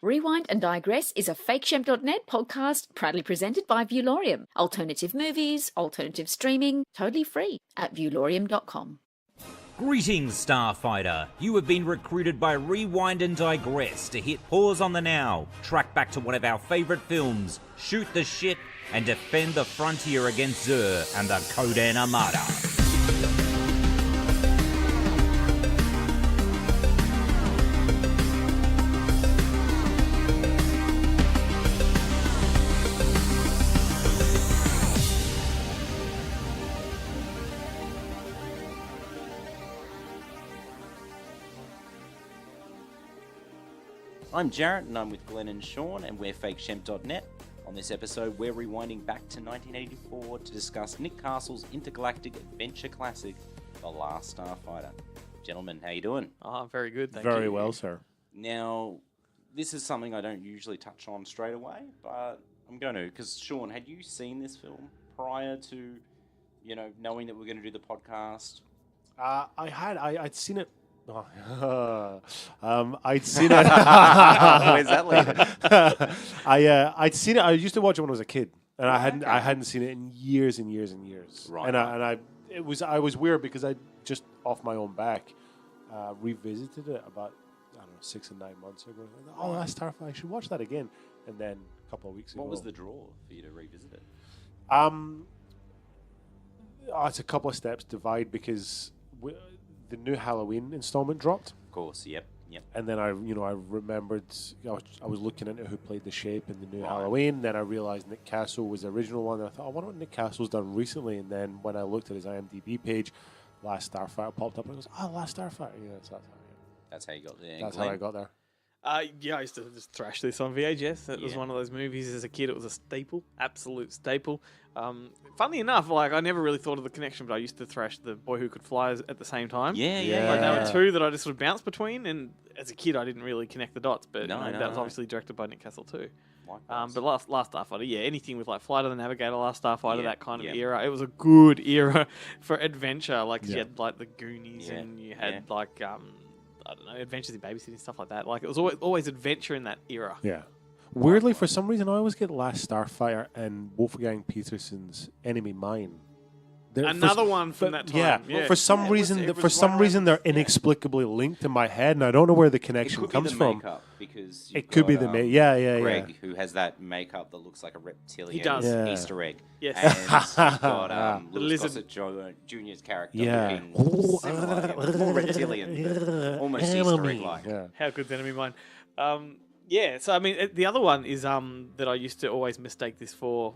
Rewind and Digress is a FakeShem.net podcast proudly presented by Viewlorium. Alternative movies, alternative streaming, totally free at viewlorium.com. Greetings, Starfighter. You have been recruited by Rewind and Digress to hit pause on the now, track back to one of our favourite films, shoot the shit, and defend the frontier against Zur and the Kodan Armada. I'm Jarrett and I'm with Glenn and Sean and we're FakeShem.net. On this episode we're rewinding back to 1984 to discuss Nick Castle's intergalactic adventure classic, The Last Starfighter. Gentlemen, how you doing? Very good, thank you. Very well, sir. Now, this is something I don't usually touch on straight away, but I'm going to, because Sean, had you seen this film prior to, knowing that we're going to do the podcast? I'd seen it. I'd seen it. Where's that leading? I'd seen it. I used to watch it when I was a kid, and I hadn't seen it in years and years and years. Right. I was weird because I just off my own back revisited it about 6 and 9 months ago. Oh, that's Starfighter. I should watch that again. And then a couple of weeks ago. What was the draw for you to revisit it? It's a couple of steps. Divide because the new Halloween installment dropped. Of course, yep. And then I remembered I was looking into who played the Shape in the new Halloween. Then I realized Nick Castle was the original one. And I thought, I wonder what Nick Castle's done recently. And then when I looked at his IMDb page, Last Starfighter popped up and I was, Last Starfighter. So that's how you got there. That's how I got there. I used to just thrash this on VHS. It was one of those movies as a kid. It was a staple, absolute staple. Funnily enough, I never really thought of the connection, but I used to thrash The Boy Who Could Fly at the same time. Yeah. There were two that I just sort of bounced between, and as a kid, I didn't really connect the dots. But that was obviously directed by Nick Castle too. But Last Starfighter, anything with Flight of the Navigator, Last Starfighter, that kind of era. It was a good era for adventure. You had the Goonies, and you had Adventures in Babysitting, stuff like that. It was always adventure in that era. Yeah. Weirdly, for some reason, I always get Last Starfighter and Wolfgang Petersen's Enemy Mine. Another one from that time. Yeah. For some reason, they're inexplicably linked in my head, and I don't know where the connection comes from. Makeup, because it could be the makeup. Yeah. Greg, who has that makeup that looks like a reptilian. He does. Easter egg. Yes. And you've got the Louis lizard Gossett Jr.'s character looking similar, more reptilian, but almost Easter egg-like. Yeah. How good's Enemy Mine? So the other one is that I used to always mistake this for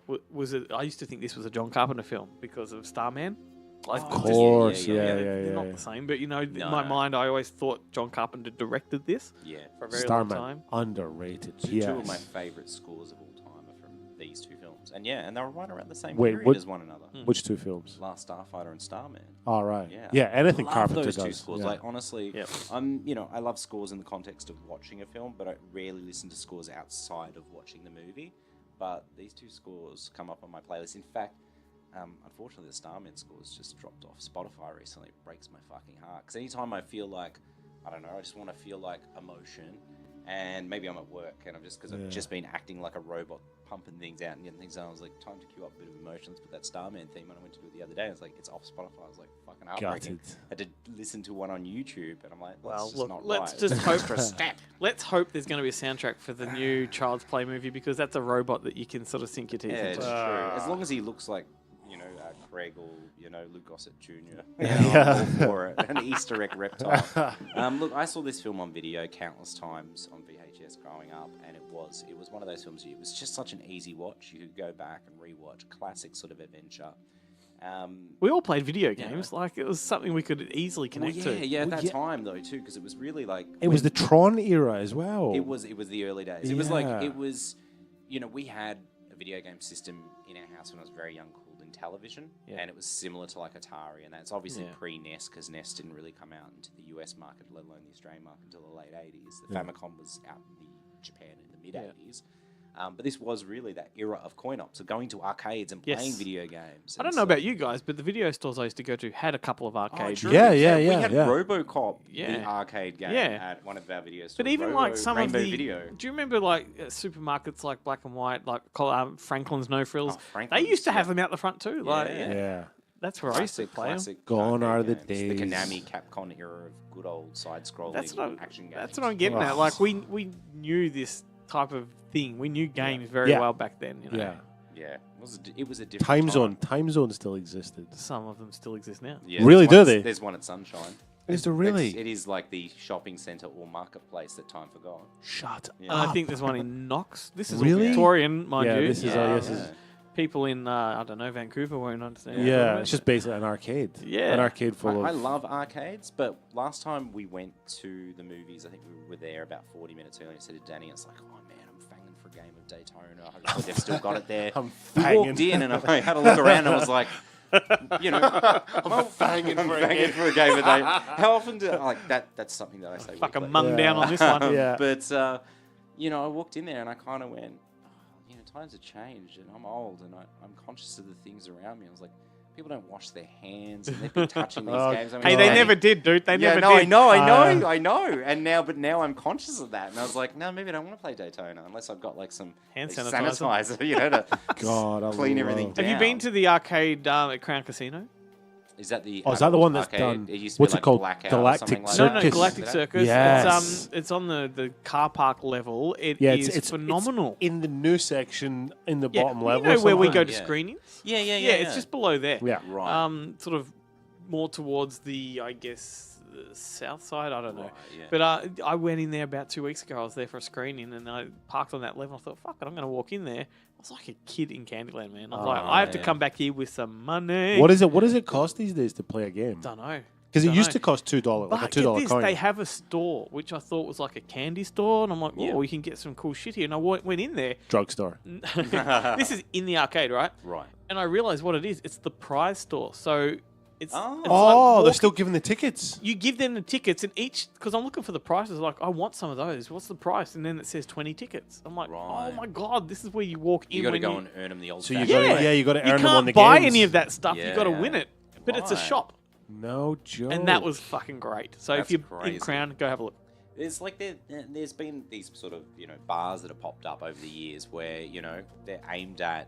I used to think this was a John Carpenter film because of Starman. Of course, they're not the same, but in my mind, I always thought John Carpenter directed this. Yeah, for a very Starman, long time. Underrated. Two of my favourite scores of all time are from these two films, and they were right around the same period as one another. Which two films? Last Starfighter and Starman. All right. Yeah. Anything Carpenter those does. Two scores. Honestly, I love scores in the context of watching a film, but I rarely listen to scores outside of watching the movie. But these two scores come up on my playlist. In fact, unfortunately, the Starman scores just dropped off Spotify recently. It breaks my fucking heart. Because anytime I feel I just want to feel emotion, and maybe I'm at work and I've just been acting like a robot, pumping things out and getting things done. I was like, time to cue up a bit of emotions. But that Starman theme, when I went to do it the other day, I was like, it's off Spotify. I was like, fucking heartbreaking. I had to listen to one on YouTube, and I'm like, let's hope there's going to be a soundtrack for the new Child's Play movie, because that's a robot that you can sort of sink your teeth into. It's true. As long as he looks like Craig or Luke Gossett Jr. All for it. An Easter egg reptile. Look, I saw this film on video countless times on VHS growing up, and it was one of those films. It was just such an easy watch. You could go back and rewatch, classic sort of adventure. We all played video games. It was something we could easily connect to. Yeah, at that time though too, because it was really it was the Tron era as well. It was the early days. It was we had a video game system in our house when I was very young. Television, and it was similar to Atari, and that's obviously pre-NES, because NES didn't really come out into the US market, let alone the Australian market, until the late 80s. The Famicom was out in Japan in the mid 80s. But this was really that era of coin-op, so going to arcades and playing video games. I don't know about you guys, but the video stores I used to go to had a couple of arcades. True. Yeah. We had RoboCop, Yeah. the arcade game, Yeah. at one of our video stores. But even like some Rainbow of the, Video. do you remember like supermarkets like Black and White, like Franklin's No Frills? Franklin's, They used to have them out the front too. Like, Yeah. that's where I used to play them. Classic Gone are the games. The days. Konami Capcom era of good old side-scrolling action games. That's what I'm getting at. Like we knew this type of thing. We knew games very Yeah. well back then. You know? Yeah. Yeah, it was a different Time Zone still existed. Some of them still exist now. Yeah, Really, there's do one- they? There's one at Sunshine. Is there really? It is like the shopping centre or marketplace that time forgot. Shut Yeah. And up. I think there's one in Knox. This is Really? all Victorian, mind Yeah, you. this is Yeah, this is People in I don't know, Vancouver won't understand. yeah. It's just basically an arcade. Yeah. An arcade full I of. love arcades, but last time we went to the movies, I think we were there about 40 minutes early. I said to Danny, it's like, oh man, I'm fanging for a game of Daytona. Hopefully they've still got it there. I'm We walked fanging. in and I had a look around and I was like, you know, I'm fanging for a fanging for a game of Daytona. How often do like that? That's something that I say. Fuck a weekly. mung down on this one. Yeah. But you know, I walked in there and I kind of went, you know, times have changed and I'm old and I'm conscious of the things around me. I was like, people don't wash their hands and they've been touching these Oh, games. I mean, Hey, they Danny- never did, dude. They yeah, never no, did. I know. And now I'm conscious of that. And I was like, no, maybe I don't want to play Daytona unless I've got like some Hand like, sanitizer. sanitizer, you know, to God, I clean everything love- down. Have you been to the arcade at Crown Casino? Is that the? Oh, is that the one that's arcade? done- It used to what's be it like called? Blackout or Galactic something like No, that. no, Circus. Galactic Circus. Yes. It's on the car park level. It Yeah, is it's phenomenal. in the new section in the bottom you level. know or where we something? go to Yeah. screenings? Yeah. It's just below there. Yeah. Right. Sort of more towards the, I guess, the south side. I don't know. Right, yeah. But I went in there about 2 weeks ago. I was there for a screening, and I parked on that level. I thought, fuck it, I'm going to walk in there. I was like a kid in Candyland, man. I was like, I have to yeah. come back here with some money. What is it? What does it cost these days to play a game? Don't know. Because it Don't used know. to cost $2, But like a get $2 this, coin. they have a store, which I thought was like a candy store. And I'm like, oh, Yeah. we can get some cool shit here. And I went in there. Drugstore. This is in the arcade, right? Right. And I realized what it is. It's the prize store. So it's, Oh. it's Oh, like they're walking- still giving the tickets. You give them the tickets, and each, because I'm looking for the prices, like, I want some of those. What's the price? And then it says 20 tickets. I'm like, Right. oh my God, this is where you walk in. You got to when go and earn them the old. So you fashioned gotta, way. yeah, you got to you earn them on can't the buy games. any of that stuff. You got to Yeah. win it. But it's a Right. shop. No joke. And that was fucking great. So That's if you're crazy. in Crown, go have a look. There's like there's been these sort of bars that have popped up over the years where they're aimed at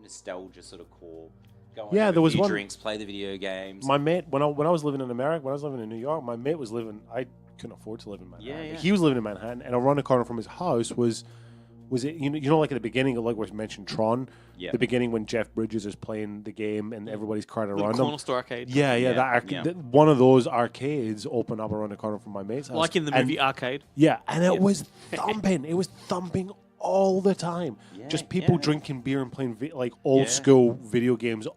nostalgia sort of core. Go Yeah, have there a was few one- drinks, play the video games. My mate, when I was living in America, when I was living in New York, my mate was living. I couldn't afford to live in Manhattan. Yeah. He was living in Manhattan, and around the corner from his house was it like at the beginning, like we mentioned Tron. Yeah. The beginning when Jeff Bridges is playing the game and everybody's crowding Little around corner him. store arcade. Yeah, Yeah, that arcade. yeah. One of those arcades opened up around the corner from my mate's house. Like in the And- movie Arcade. Yeah, and it was thumping. It was thumping all the time. Yeah, Just people yeah. drinking beer and playing like old Yeah. school video games.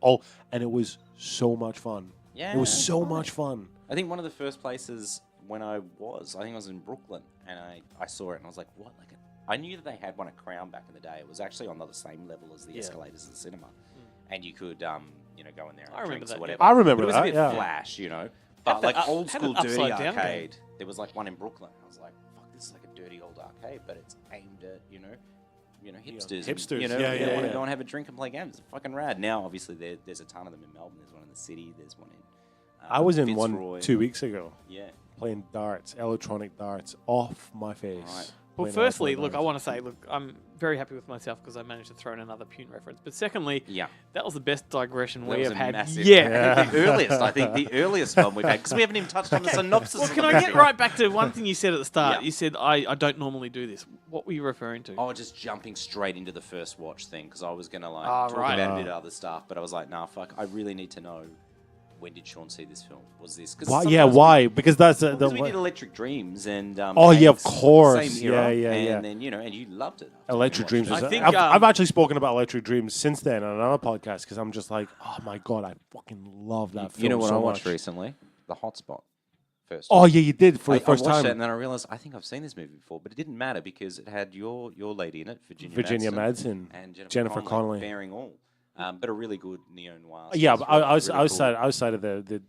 And it was so much fun. Yeah, it was that's so right. much fun. I think one of the first places when I think I was in Brooklyn, and I saw it and I was like, what? Like, I knew that they had one at Crown back in the day. It was actually on the same level as the escalators in the cinema, and you could go in there and I have remember drinks that, or yeah. whatever. I remember But it was that, a bit yeah. flash, But the like old had school an dirty upside down game. arcade. There was like one in Brooklyn. I was like, fuck, this is like a dirty old arcade, but it's aimed at hipsters. hipsters. And, Yeah, they yeah, want to yeah. go and have a drink and play games. It's fucking rad. Now, obviously, there's a ton of them in Melbourne. There's one in the city. There's one in. I was in Fitzroy. one 2 weeks ago Yeah. playing darts, electronic darts, off my face. Right. Well, Playing firstly, electronic look, I darts. want to say, look, I'm very happy with myself because I managed to throw in another Pune reference. But secondly, Yeah. that was the best digression That we was have a had massive- yet. The earliest, I think, the earliest one we've had, because we haven't even touched on the synopsis. Well, of can the I get movie. right back to one thing you said at the start? Yeah. You said, I don't normally do this. What were you referring to? Oh, just jumping straight into the first watch thing, because I was going to Ah, talk right. about a bit of other stuff, but I was like, nah, fuck, I really need to know, when did Sean see this film? Was this? 'Cause Why? sometimes Yeah, why? Because that's Well, because the we did Electric Dreams and Oh, yeah, of Eggs, course. same era, Yeah, yeah. and then and you loved it. after Electric you Dreams. watched Was, it. I think, I've actually spoken about Electric Dreams since then on another podcast because I'm just like, oh my god, I fucking love that film. You know what so I watched much. recently? The Hotspot. First. Oh yeah, you did for the I first watched time. it and then I realized I think I've seen this movie before, but it didn't matter because it had your lady in it, Virginia Madsen and Jennifer Connelly. bearing all. But a really good neo noir. Yeah, but outside of the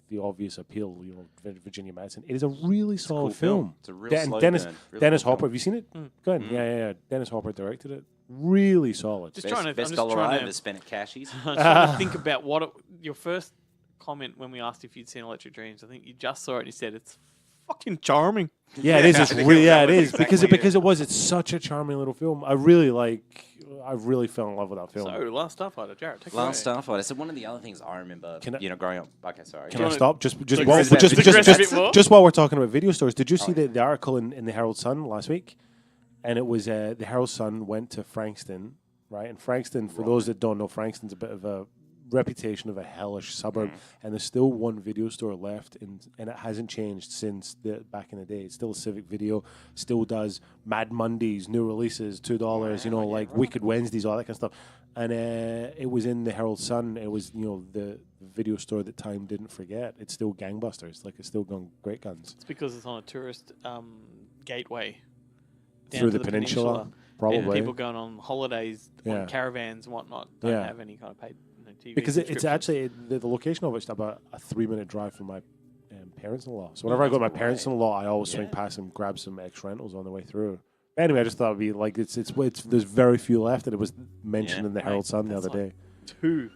the obvious appeal. Virginia Madsen. It is a really solid cool film. It's a real slow Dennis burn. Really Dennis cool Hopper. film. Have you seen it? Good. Yeah. Dennis Hopper directed it. Really solid. Just Best, trying to best I'm just dollar trying I to, ever spent at Cashies. I'm trying to think about your first comment when we asked if you'd seen Electric Dreams. I think you just saw it and you said it's fucking charming. Yeah, it is. It's really, it is exactly because it was. It's such a charming little film. I really fell in love with that film. So, Last Starfighter, Jared, take it Last away. Starfighter. So one of the other things I remember, growing up. Okay, sorry. Can I wanna stop? Just digress while, a bit more? just while we're talking about video stores, did you see the article in the Herald Sun last week? And it was the Herald Sun went to Frankston, right? And Frankston, for those that don't know, Frankston's a bit of a reputation of a hellish suburb, and there's still one video store left, and it hasn't changed since back in the day. It's still a Civic Video, still does Mad Mondays, new releases, $2, Wicked Wednesdays, all that kind of stuff. And it was in the Herald Sun. It was the video store that time didn't forget. It's still gangbusters, it's still going great guns. It's because it's on a tourist gateway down Through to the peninsula, probably. And people going on holidays, on caravans and whatnot, don't have any kind of paid TV. Because it's actually the location of it's about a 3-minute drive from my parents-in-law. So whenever I go to my parents-in-law, I always swing past and grab some X rentals on the way through. Anyway, I just thought it'd be it's there's very few left, and it was mentioned in the Herald Sun the other day. 2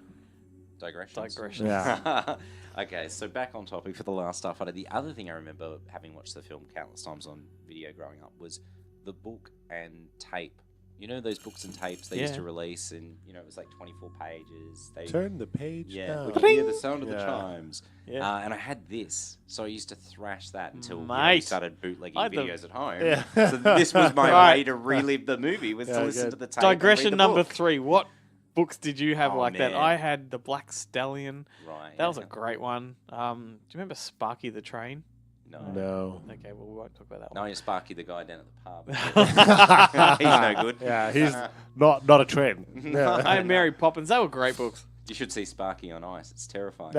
digressions. Yeah. Okay, so back on topic for the Last Starfighter. The other thing I remember, having watched the film countless times on video growing up, was the book and tape. You know those books and tapes they used to release, and it was like 24 pages. They Turn the page. Yeah, down. we could hear the sound of the chimes. Yeah. And I had this, so I used to thrash that until we Mate. started bootlegging I don't- videos at home. Yeah. So this was my Right. way to relive the movie, was to listen good. to the tape. and read Digression the number book. 3. What books did you have Oh, like that? man. I had The Black Stallion. Right. That was a great one. Do you remember Sparky the Train? No. Okay, well, we won't talk about that No, one. you're Sparky, the guy down at the pub. He's no good. Yeah, he's not a train. Yeah. I had Mary Poppins. They were great books. You should see Sparky on ice. It's terrifying.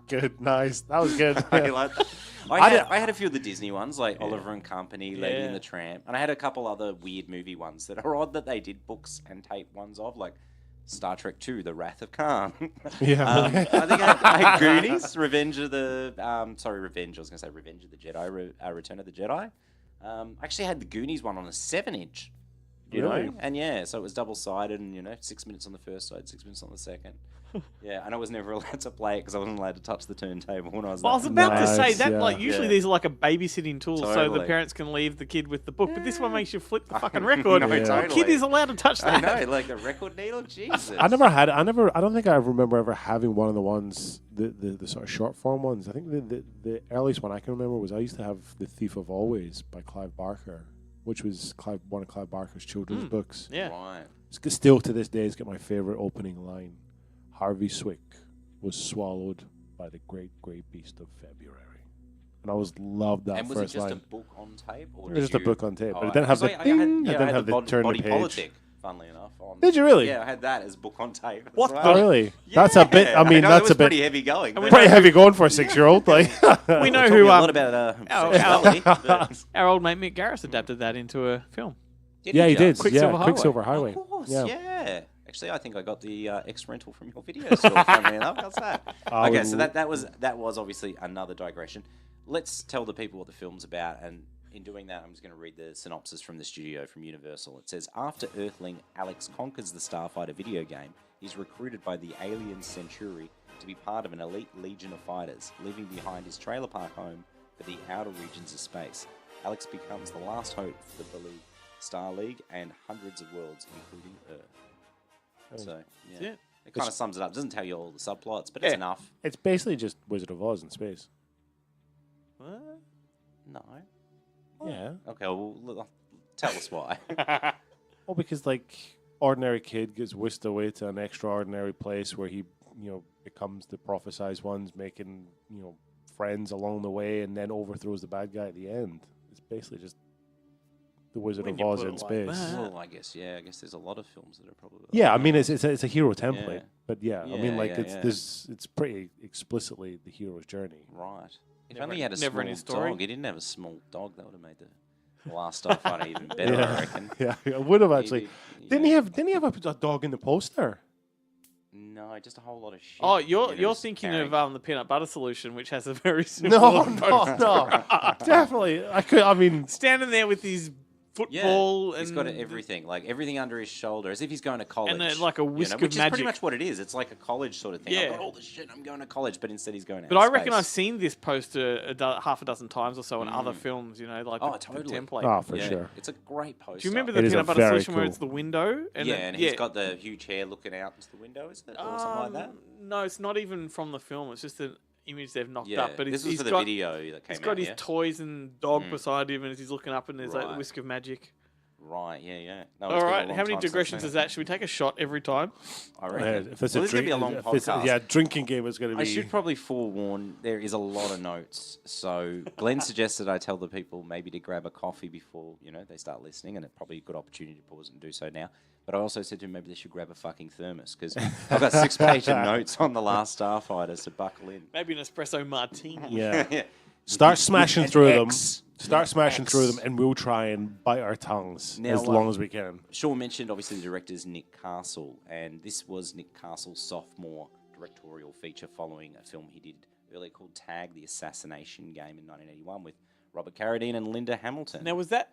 Good, nice. That was good. I had a few of the Disney ones, like Oliver and Company, Lady and the Tramp, and I had a couple other weird movie ones that are odd that they did books and tape ones of, like Star Trek II, The Wrath of Khan. Yeah. I think I had Goonies, Revenge of the... I was going to say Revenge of the Jedi, Return of the Jedi. I actually had the Goonies one on a 7-inch. You Really? know? And so it was double-sided and, 6 minutes on the first side, 6 minutes on the second. Yeah, and I was never allowed to play it because I wasn't allowed to touch the turntable when I was Well, I was that about to Nice, say that, yeah. usually these are like a babysitting tool so the Totally. parents can leave the kid with the book, but this one makes you flip the fucking record. No, The totally. kid is allowed to touch I that. know, like a record needle? Jesus. I don't think I remember ever having one of the ones, the sort of short form ones. I think the earliest one I can remember was I used to have The Thief of Always by Clive Barker, which was one of Clive Barker's children's books. Yeah. Right. Still to this day, it's got my favorite opening line. Harvey Swick was swallowed by the great grey beast of February. And I always loved that And was it first just line. a book on tape? Or It was just a book on tape, but it Oh, didn't have the because ding, it I didn't had have the turn the Body page. Politic, funnily enough. Did you really? Yeah, I had that as book on tape. as What well. Oh, really? That's a bit. I mean, know, that's it was a bit pretty heavy going. but- pretty heavy going for a 6-year-old. Like, We know Taught who me a lot about our- sexuality. but- our old mate Mick Garris adapted that into a film. yeah, he did. Quicksilver Highway. Quicksilver Highway. Of course, Yeah. yeah. Actually, I think I got the X rental from your video store. Funny enough, how's that? Okay, so that was obviously another digression. Let's tell the people what the film's about, and in doing that, I'm just going to read the synopsis from the studio from Universal. It says, after Earthling Alex conquers the Starfighter video game, he's recruited by the alien Centauri to be part of an elite legion of fighters, leaving behind his trailer park home for the outer regions of space. Alex becomes the last hope for the beleaguered Star League and hundreds of worlds, including Earth. So, That's yeah. it. It kind of sums it up. It doesn't tell you all the subplots, but it's enough. It's basically just Wizard of Oz in space. What? No. Yeah. Okay, well, tell us why. Well, because like ordinary kid gets whisked away to an extraordinary place where he, becomes the prophesized ones, making friends along the way, and then overthrows the bad guy at the end. It's basically just the Wizard When of you Oz put in it like space. that. Well, I guess there's a lot of films that are probably. Yeah, I mean it's a hero template, Yeah. but yeah, I mean Yeah, like yeah, it's pretty explicitly the hero's journey. Right. If Never- only he had a never small any story. dog. He didn't have a small dog. That would have made the last Starfighter even better, I reckon. Yeah, it would have actually. He- Didn't he have a dog in the poster? No, just a whole lot of shit. Oh, you're just thinking carrying- of the peanut butter solution, which has a very similar No, definitely. I mean, standing there with his football he's and got everything, like everything under his shoulder, as if he's going to college. And like a whisk of which is magic. pretty much what it is. It's like a college sort of thing. Yeah. I've got all this shit, I'm going to college, but instead he's going out But of I space. reckon I've seen this poster half a dozen times or so in other films, like the totally. template. oh, for sure. It's a great poster. Do you remember It the is a peanut butter very solution where cool- it's the window? And he's got the huge hair looking out into the window, is it? Or something like that? No, it's not even from the film. It's just an image they've knocked Yeah, up. But this was he's for the got, video that came He's got out, his yeah? toys and dog beside him, and as he's looking up, and there's like the Right. whisk of magic. Right, yeah. No, All right, how many digressions is that? Should we take a shot every time? I Yeah, reckon. if it's Well, a this is going to drink, be a long if it's podcast. drinking game is going to be. I should probably forewarn, there is a lot of notes. So Glenn suggested I tell the people maybe to grab a coffee before, they start listening, and it's probably a good opportunity to pause and do so now. But I also said to him maybe they should grab a fucking thermos, because I've got 6 pages of notes on The Last Starfighter, so buckle in. Maybe an espresso martini. Yeah. Yeah. Start smashing An through them. X. Start smashing X. through them, and we'll try and bite our tongues Now, as long as we can. Sean mentioned, obviously, the director's Nick Castle, and this was Nick Castle's sophomore directorial feature following a film he did earlier called Tag, the Assassination Game in 1981 with Robert Carradine and Linda Hamilton. Now, was that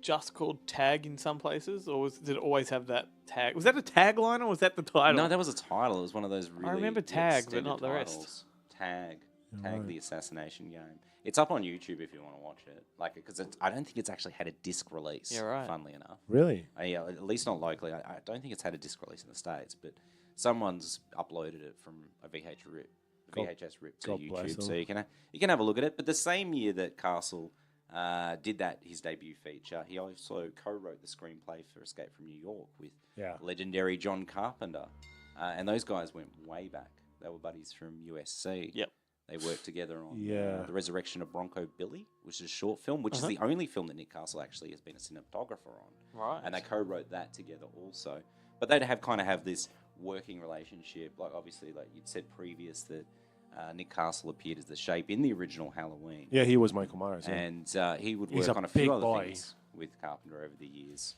just called Tag in some places, or did it always have that tag? Was that a tagline, or was that the title? No, that was a title. It was one of those really remember Tag, but extended not the rest. titles. Tag, the Assassination Game. It's up on YouTube if you want to watch it. Because I don't think it's actually had a disc release. Yeah, right. Funnily enough, Really? at least not locally. I don't think it's had a disc release in the States, but someone's uploaded it from a VHS rip to God bless YouTube, them. so you can have a look at it. But the same year that Castle did his debut feature, he also co-wrote the screenplay for Escape from New York with legendary John Carpenter, and those guys went way back. They were buddies from USC. Yep. They worked together on The Resurrection of Bronco Billy, which is a short film, which is the only film that Nick Castle actually has been a cinematographer on. Right. And they co-wrote that together also. But they'd have this working relationship. Like, obviously, like you'd said previous, that Nick Castle appeared as the Shape in the original Halloween. Yeah, he was Michael Myers. Yeah. And he would He's work a on a big few other boy. things with Carpenter over the years.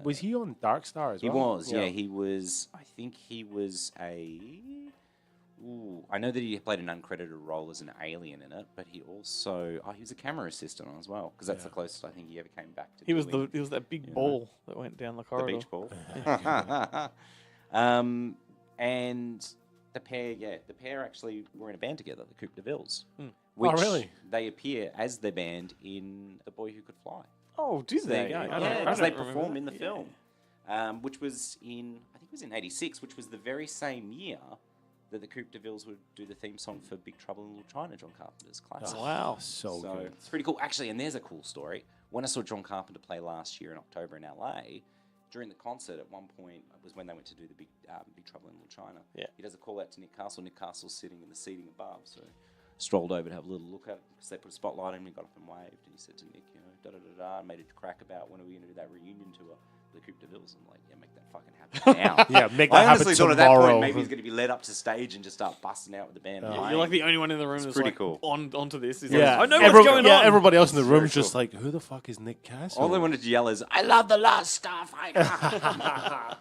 Was he on Dark Star as well? He was, yeah. He was, I think he was I know that he played an uncredited role as an alien in it, but he also, he was a camera assistant as well, because that's the closest I think he ever came back to He was doing that big ball that went down the the corridor. beach ball. And the pair actually were in a band together, the Coupe de Villes. Which really? They appear as the band in The Boy Who Could Fly. Oh, did So there they? you go. I Yeah, don't because they remember perform that. in the Yeah. film, which was I think it was in '86, which was the very same year that the Coupe de Villes would do the theme song for Big Trouble in Little China, John Carpenter's classic. Oh, wow. So good. It's pretty cool. Actually, and there's a cool story. When I saw John Carpenter play last year in October in LA, during the concert at one point, it was when they went to do the Big Trouble in Little China. Yeah. He does a call out to Nick Castle. Nick Castle's sitting in the seating above, so strolled over to have a little look at it because they put a spotlight on him and got up and waved. And he said to Nick, and made a crack about when are we going to do that reunion tour with the Coupe de Villes. I'm like, yeah, make that fucking happen now. Yeah, make that I happen honestly thought at that point tomorrow. maybe he's going to be led up to stage and just start busting out with the band. Yeah, playing. you're like the only one in the room that's pretty like cool. onto this. He's Yeah, like, I know what's going on. Everybody else in the It's room's very just like, who the fuck is Nick Castle? All they wanted to yell is, I love The Last Starfighter.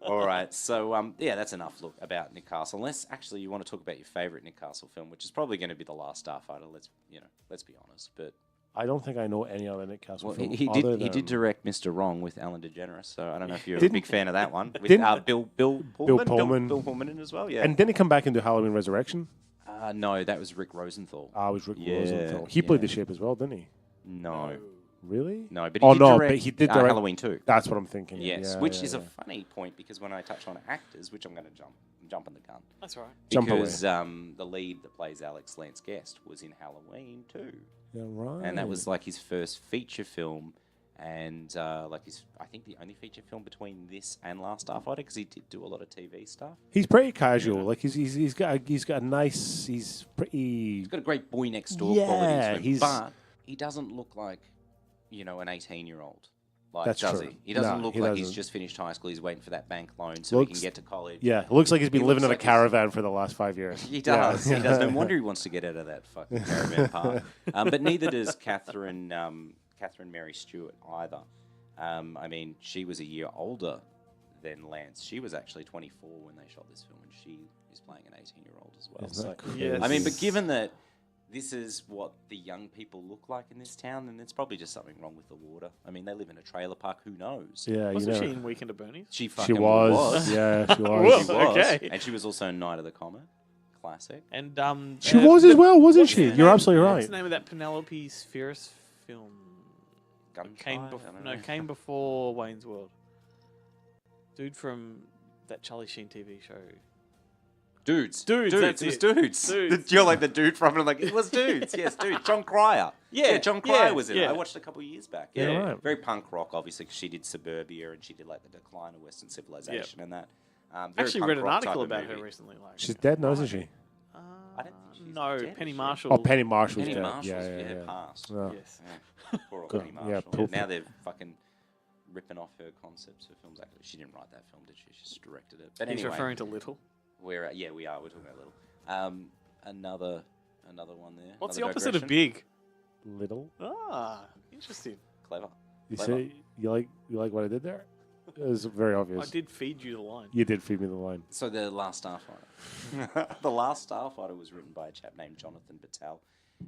All right, so that's enough look about Nick Castle. Unless actually you want to talk about your favourite Nick Castle film, which is probably going to be The Last Starfighter. Let's be honest. But I don't think I know any other Nick Castle well, film. he other did than- direct Mr. Wrong with Alan DeGeneres, so I don't know if you're a Didn't- big fan of that one. With didn't- Bill Pullman. Pullman in as well. Yeah. And didn't he come back into Halloween Resurrection? No, that was Rick Rosenthal. It was Rick Yeah, Rosenthal. He played yeah. the Shape as well, didn't he? No, Really? no, but Oh, he did no, direct, but he did direct- Halloween 2. That's what I'm thinking. Yes, Yeah, which yeah, is yeah. a funny point because when I touch on actors, which I'm going to I'm jumping the gun. That's all right. Jump away. Because the lead that plays Alex Lance Guest was in Halloween too, Yeah, right. and that was like his first feature film, and I think the only feature film between this and Last Starfighter because he did do a lot of TV stuff. He's pretty casual. Like he's got a nice. He's pretty. He's got a great boy next door Yeah, quality to him, he's- but he doesn't look like an 18-year-old. Like, That's does true. he? He doesn't No, look he like he's doesn't. just finished high school. He's waiting for that bank loan so he Looks- can get to college. Yeah, it looks like he's been He living looks in a like he's- caravan for the last 5 years. He does. Yeah. He does. No wonder he wants to get out of that fucking caravan park. But neither does Catherine Mary Stewart either. I mean, she was a year older then Lance, she was actually 24 when they shot this film, and she is playing an 18-year-old as well. Isn't that crazy? Yes. I mean, but given that this is what the young people look like in this town, then there's probably just something wrong with the water. I mean, they live in a trailer park. Who knows? Yeah, Wasn't she in Weekend at Bernie's? She She fucking was. Yeah, she was. Whoa. She was. Okay. And she was also Night of the Comet. Classic. And She was as well, wasn't what's she? the You're name- absolutely What's right. the name of that Penelope Spheris film? Gunfire? I don't know. Came before Wayne's World. Dude from that Charlie Sheen TV show. Dudes. Dudes, that's It was it. Dudes. Dudes. You're like the dude from it. I'm like, it was Dudes. Yes, Dudes. John Cryer. Yeah, John Cryer yeah, was in it. yeah. I watched it a couple of years back. Yeah, Yeah, right. Very punk rock, obviously, 'cause she did Suburbia and she did like the decline of Western civilization and that. Very Actually punk read an rock type article of about her movie. recently. Like, She's dead now, isn't she? I don't think she's no, dead, Penny is she? Marshall. Oh, Penny Marshall's Penny dead. Marshall's Yeah. passed. Yeah. Yes. Yeah. Poor old Good. Penny Yeah, Marshall. poor- Now they're fucking ripping off her concepts for films. Actually, she didn't write that film, did she? She just directed it. But He's anyway, referring to Little. we're we are. We're talking about Little. Another one there. What's the Another opposite of digression. big? Little. Ah, interesting. Clever. You Clever. say you like what I did there? It was very I obvious. did feed you the line. You did feed me the line. So the Last Starfighter. The Last Starfighter was written by a chap named Jonathan Patel,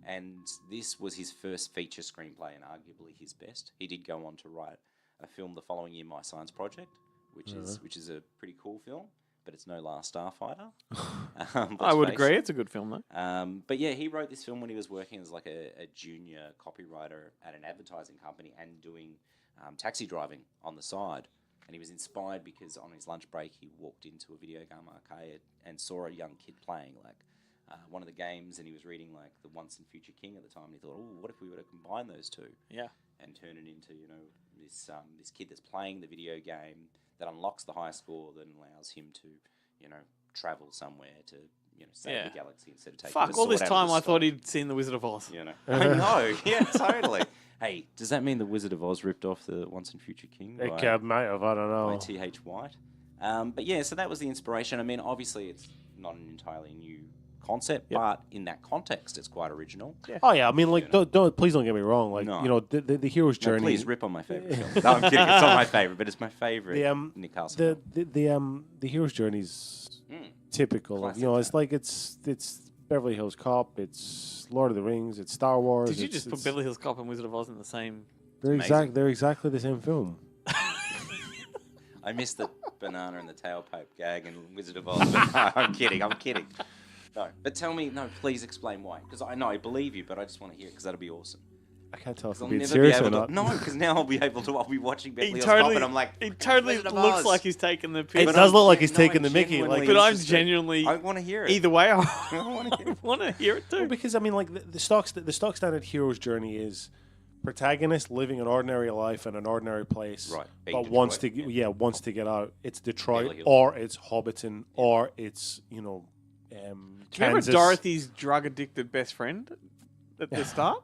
and this was his first feature screenplay and arguably his best. He did go on to write a film the following year, My Science Project, which is a pretty cool film, but it's no Last Starfighter. I would face agree. it. It's a good film, though. But yeah, he wrote this film when he was working as like a junior copywriter at an advertising company and doing taxi driving on the side. And he was inspired because on his lunch break, he walked into a video game arcade and saw a young kid playing like one of the games, and he was reading like The Once and Future King at the time. And he thought, oh, what if we were to combine those two? Yeah. And turn it into, this kid that's playing the video game that unlocks the high score that allows him to, travel somewhere to, save the galaxy instead of taking Fuck, the all this sword out of time the I thought stone. he'd seen The Wizard of Oz. I know. Yeah, totally. Hey, does that mean The Wizard of Oz ripped off The Once and Future King It by might have. I don't know. T.H. White? But yeah, so that was the inspiration. I mean, obviously, it's not an entirely new concept, but in that context, it's quite original. Yeah. Oh yeah, I mean, like, please don't get me wrong. Like, No. the hero's No, journey. please rip on my favorite film. No, I'm kidding. It's not my favorite, but it's my favorite. The Nick Castle. the hero's journey's typical. Classic, It's like it's Beverly Hills Cop. It's Lord of the Rings. It's Star Wars. Did you it's- just put it's- Beverly Hills Cop and Wizard of Oz in the same? They're exactly the same film. I missed the banana and the tailpipe gag and Wizard of Oz. But no, I'm kidding. No, but tell me, please explain why. Because I know I believe you, but I just want to hear it because that'll be awesome. I can't tell if 'Cause I'm I'll being never be serious able or to. not. No, because now I'll be watching Beverly He Hills Cop, totally, and I'm like, he totally Wizard of looks Oz. like he's taking the It piss. does look like he's No, taking I'm the Mickey. genuinely Like, But I'm interested. genuinely. I want to hear it. Either way, I want to hear it. want to hear it too. well, because I mean, like the stock standard hero's journey is protagonist living an ordinary life in an ordinary place, Right, being but wants to Detroit, wants to get out. It's Beverly Detroit, Hills. or it's Hobbiton, or it's Do you remember Kansas. Dorothy's drug addicted best friend at the start?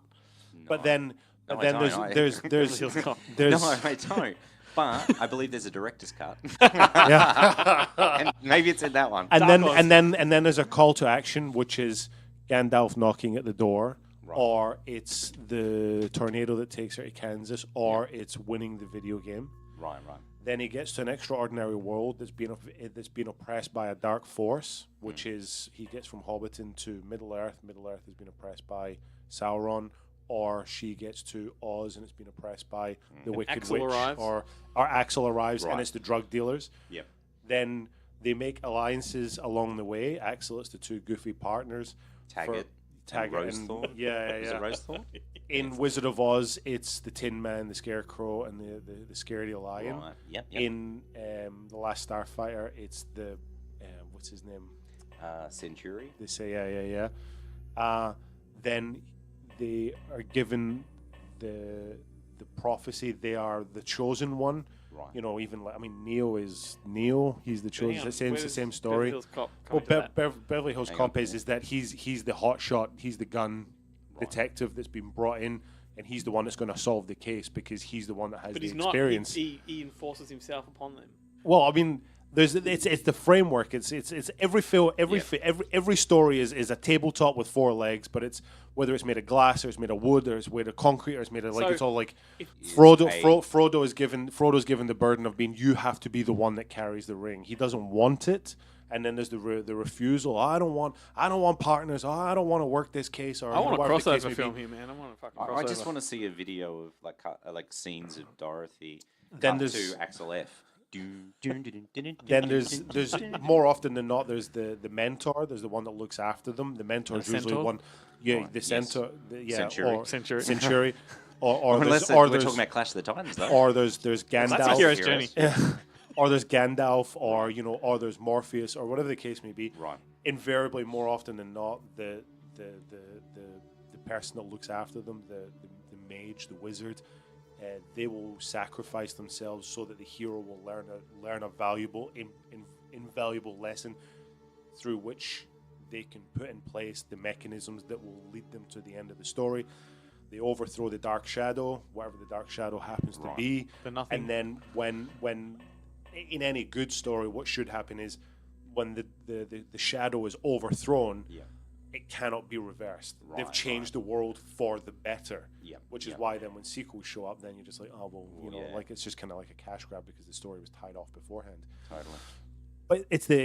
But then, No, but then I there's don't. there's Beverly Hills Cop. there's No, I don't. But I believe there's a director's cut, yeah. and maybe it's in that one. and Dark then Horse. and then there's a call to action, which is Gandalf knocking at the door, or it's the tornado that takes her to Kansas, or it's winning the video game. Right. Then he gets to an extraordinary world that's been oppressed by a dark force, which is he gets from Hobbiton to Middle Earth. Middle Earth has been oppressed by Sauron, or she gets to Oz and it's been oppressed by the Wicked Axel Witch, arrives. or Axel arrives and Right. it's the drug dealers. Yep. Then they make alliances along the way. Axel, it's the two goofy partners. Taggart. Taggart and Rosethorn. yeah. Is it Rosethorn? In Wizard of Oz, it's the Tin Man, the Scarecrow, and the Scaredy Lion. Right. Yep. In the Last Starfighter, it's the what's his name? Century. They say then they are given the prophecy. They are the chosen one. Right. Even like Neo is Neo. He's the chosen. Hang on, It's the where's same story. Beverly Hills Cop Well, coming to that? Beverly Hills Hang Cop on. is that he's the hot shot. He's the gun detective that's been brought in, and he's the one that's going to solve the case because he's the one that has But the he's not. experience. He enforces himself upon them. Well, I mean, it's the framework. It's every film, every story is a tabletop with four legs, but it's whether it's made of glass or it's made of wood or it's made of concrete or it's made of like So it's all like Hey. Frodo is given the burden of being you have to be the one that carries the ring. He doesn't want it. And then there's the refusal. I don't want partners. I don't want to work this case. Or I want a whatever the case crossover may film be. here, man. I want a fucking crossover. I just want to see a video of like scenes of Dorothy. Then cut there's- to Axel F. Then there's more often than not there's the mentor. There's the one that looks after them. The mentor is usually centaur? one. Yeah, Right, the yes. centaur. Century. Or Century. Century. Or Unless there's, or we're there's talking about Clash of the Titans, though. or there's Gandalf. That's a hero's journey. Or there's Gandalf, or or there's Morpheus, or whatever the case may be. Right. Invariably, more often than not, the person that looks after them, the mage, the wizard, they will sacrifice themselves so that the hero will learn a valuable, invaluable lesson through which they can put in place the mechanisms that will lead them to the end of the story. They overthrow the dark shadow, whatever the dark shadow happens to be, The nothing. and then when in any good story, what should happen is when the shadow is overthrown, Yeah. it cannot be reversed. Right, They've changed the world for the better. Yeah, Which is yeah. why then when sequels show up, then you're just like, oh well, Yeah. like it's just kind of like a cash grab because the story was tied off beforehand. Totally. But it's the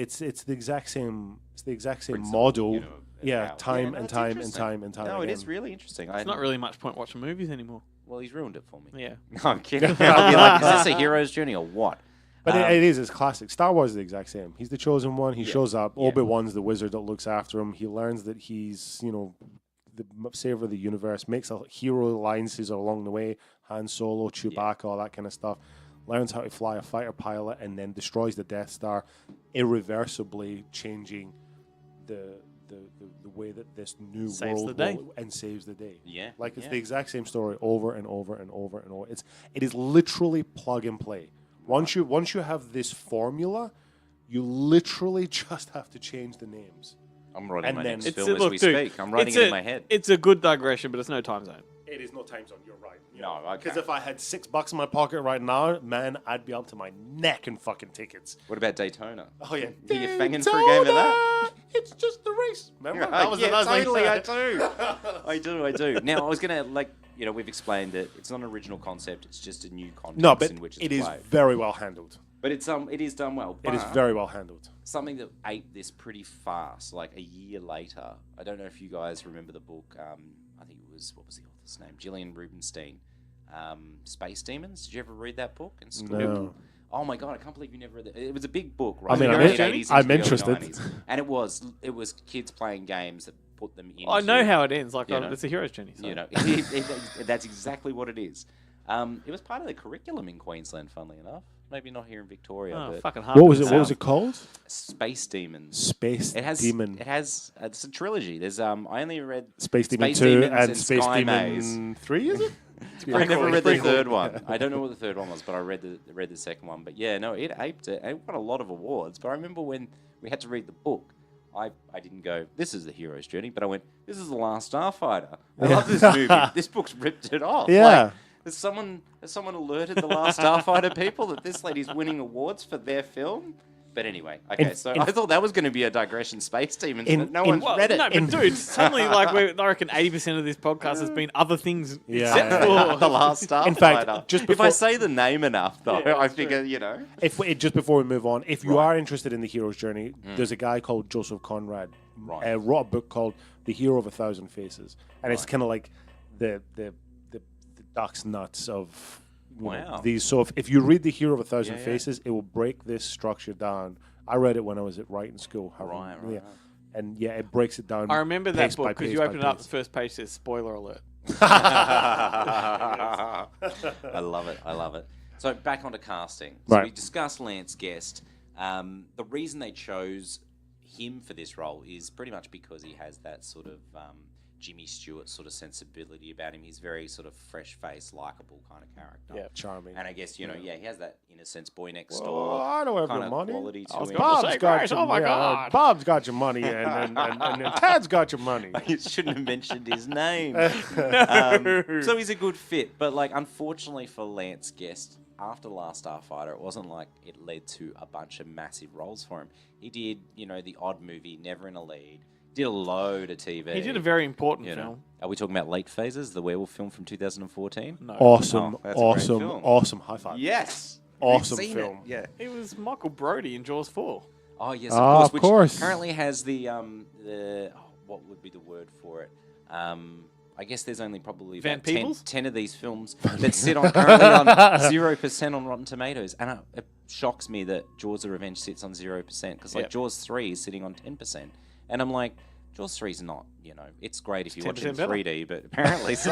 exact same Principle, model. you know, yeah, how- time no, and it's time and interesting. time and time. No, it again. is really interesting. It's not really much point watching movies anymore. Well, he's ruined it for me. Yeah. No, I'm kidding. I'll be like, is this a hero's journey or what? But it is. It's classic. Star Wars is the exact same. He's the chosen one. He shows up. yeah. Obi-Wan's the wizard that looks after him. He learns that he's, the savior of the universe. Makes hero alliances along the way. Han Solo, Chewbacca, all that kind of stuff. Learns how to fly a fighter pilot and then destroys the Death Star, irreversibly changing the way that this new Saves world the day. will, and saves the day. Yeah, Like it's yeah. the exact same story over and over and over and over. It is literally plug and play. Once you have this formula, you literally just have to change the names. I'm writing And my then- next It's- film as we speak. I'm writing it in my head. It's a good digression, but it's no time zone. It is no time zone. You're right. No, okay. Because if I had $6 in my pocket right now, man, I'd be up to my neck in fucking tickets. What about Daytona? Oh yeah, Are you fanging for a game of that? It's just the race. Remember? Yeah, the last thing totally, I I said. do. I do. Now, I was going to, we've explained that it's not an original concept, it's just a new context No, but in which it it's is played. very well handled. But it is done well. It is But very well handled. something that ate this pretty fast, like a year later. I don't know if you guys remember the book. I think it was, what was the author's name? Gillian Rubinstein. Space Demons. Did you ever read that book in school? No. Oh my god! I can't believe you never read it. It was a big book, right? I mean, in I'm the in- late 80s I'm into the early interested. 90s. And it was kids playing games that put them in. I know how it ends. Like, you know, it's a hero's journey. So. You know, that's exactly what it is. It was part of the curriculum in Queensland, funnily enough. Maybe not here in Victoria, Oh, but fucking What was it? South. What was it called? Space Demons. Space It has Demon. It has. It's a trilogy. There's I only read Space Demon Space 2 Demons and Space Sky Demon Maze. 3, is it? I never read the Pretty cool. third one. I don't know what the third one was, but I read the second one. But yeah, no, it aped it. It won a lot of awards. But I remember when we had to read the book, I didn't go, this is the hero's journey, but I went, this is the Last Starfighter. I love this movie. This book's ripped it off. Yeah. Like, has someone alerted the Last Starfighter people that this lady's winning awards for their film? But anyway, okay, so I thought that was going to be a digression, Space Demons, but no one's read it. No, but dude, suddenly, like, I reckon 80% of this podcast has been other things Yeah. except for The Last Starfighter. In fact, just if I before- say the name enough, though, Yeah, I that's figure, Just before we move on, if you Right. are interested in the hero's journey, there's a guy called Joseph Conrad, Right. wrote a book called The Hero of a Thousand Faces, and it's kind of like the duck's nuts of Wow. these. So if you read The Hero of a Thousand Yeah, yeah. Faces, it will break this structure down. I read it when I was at writing school. Right. And yeah, it breaks it down. I remember that pace by book because pace you by open it up, the pace. first page says spoiler alert. I love it. I love it. So back onto casting. So Right. we discussed Lance Guest. The reason they chose him for this role is pretty much because he has that sort of Jimmy Stewart sort of sensibility about him. He's very sort of fresh-faced, likable kind of character. Yeah, charming. And I guess, he has that innocence boy next Well, door I don't have kind your of money. quality to I was him. gonna Bob's say, got Grace, your, oh my God. Bob's got your money, and Tad's got your money. You shouldn't have mentioned his name. No. So he's a good fit, but unfortunately for Lance Guest, after Last Starfighter, it wasn't like it led to a bunch of massive roles for him. He did, the odd movie, never in a lead, Did a load of TV. He did a very important film. Are we talking about Late Phases, the werewolf film from 2014? No. Awesome, that's a great awesome, film. awesome. High five. Yes. Awesome You've seen film. It. Yeah. It was Michael Brody in Jaws 4. Oh yes, Of which course. currently has the what would be the word for it? I guess there's only probably Van about Peebles? 10 of these films that sit on currently on 0% on Rotten Tomatoes, and it shocks me that Jaws: The Revenge sits on 0% because Jaws 3 is sitting on 10%, and I'm like, Jaws 3 is not, it's great if you watch it in 3D, but apparently so.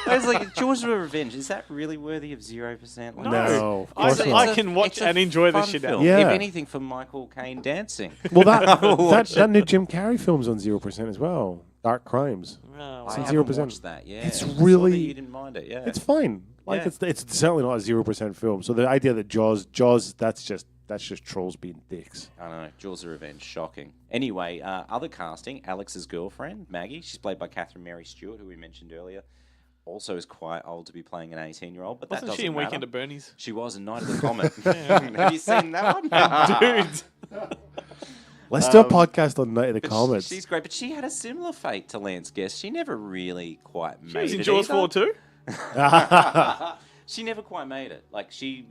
I was like, Jaws: The Revenge, is that really worthy of 0%? Like, No, of course not. I can watch and enjoy this shit out. Yeah. If anything, for Michael Caine dancing. Well, that new Jim Carrey film's on 0% as well. Dark Crimes. Oh, I It's haven't 0%. watched that. Yeah, It's I saw really- that you didn't mind it. Yeah, It's fine. Like Yeah. it's certainly not a 0% film. So the idea that Jaws, that's just trolls being dicks. I don't know. Jaws: The Revenge, shocking. Anyway, other casting: Alex's girlfriend Maggie. She's played by Catherine Mary Stewart, who we mentioned earlier. Also is quite old to be playing an 18-year-old, but that Wasn't doesn't she in matter. Weekend at Bernie's? She was in Night of the Comet. Have you seen that one? Dude. Let's do a podcast on Night of the But Comets. She's great, but she had a similar fate to Lance Guest. She never really quite made She was in it Jaws either. 4 too? She never quite made it. Like she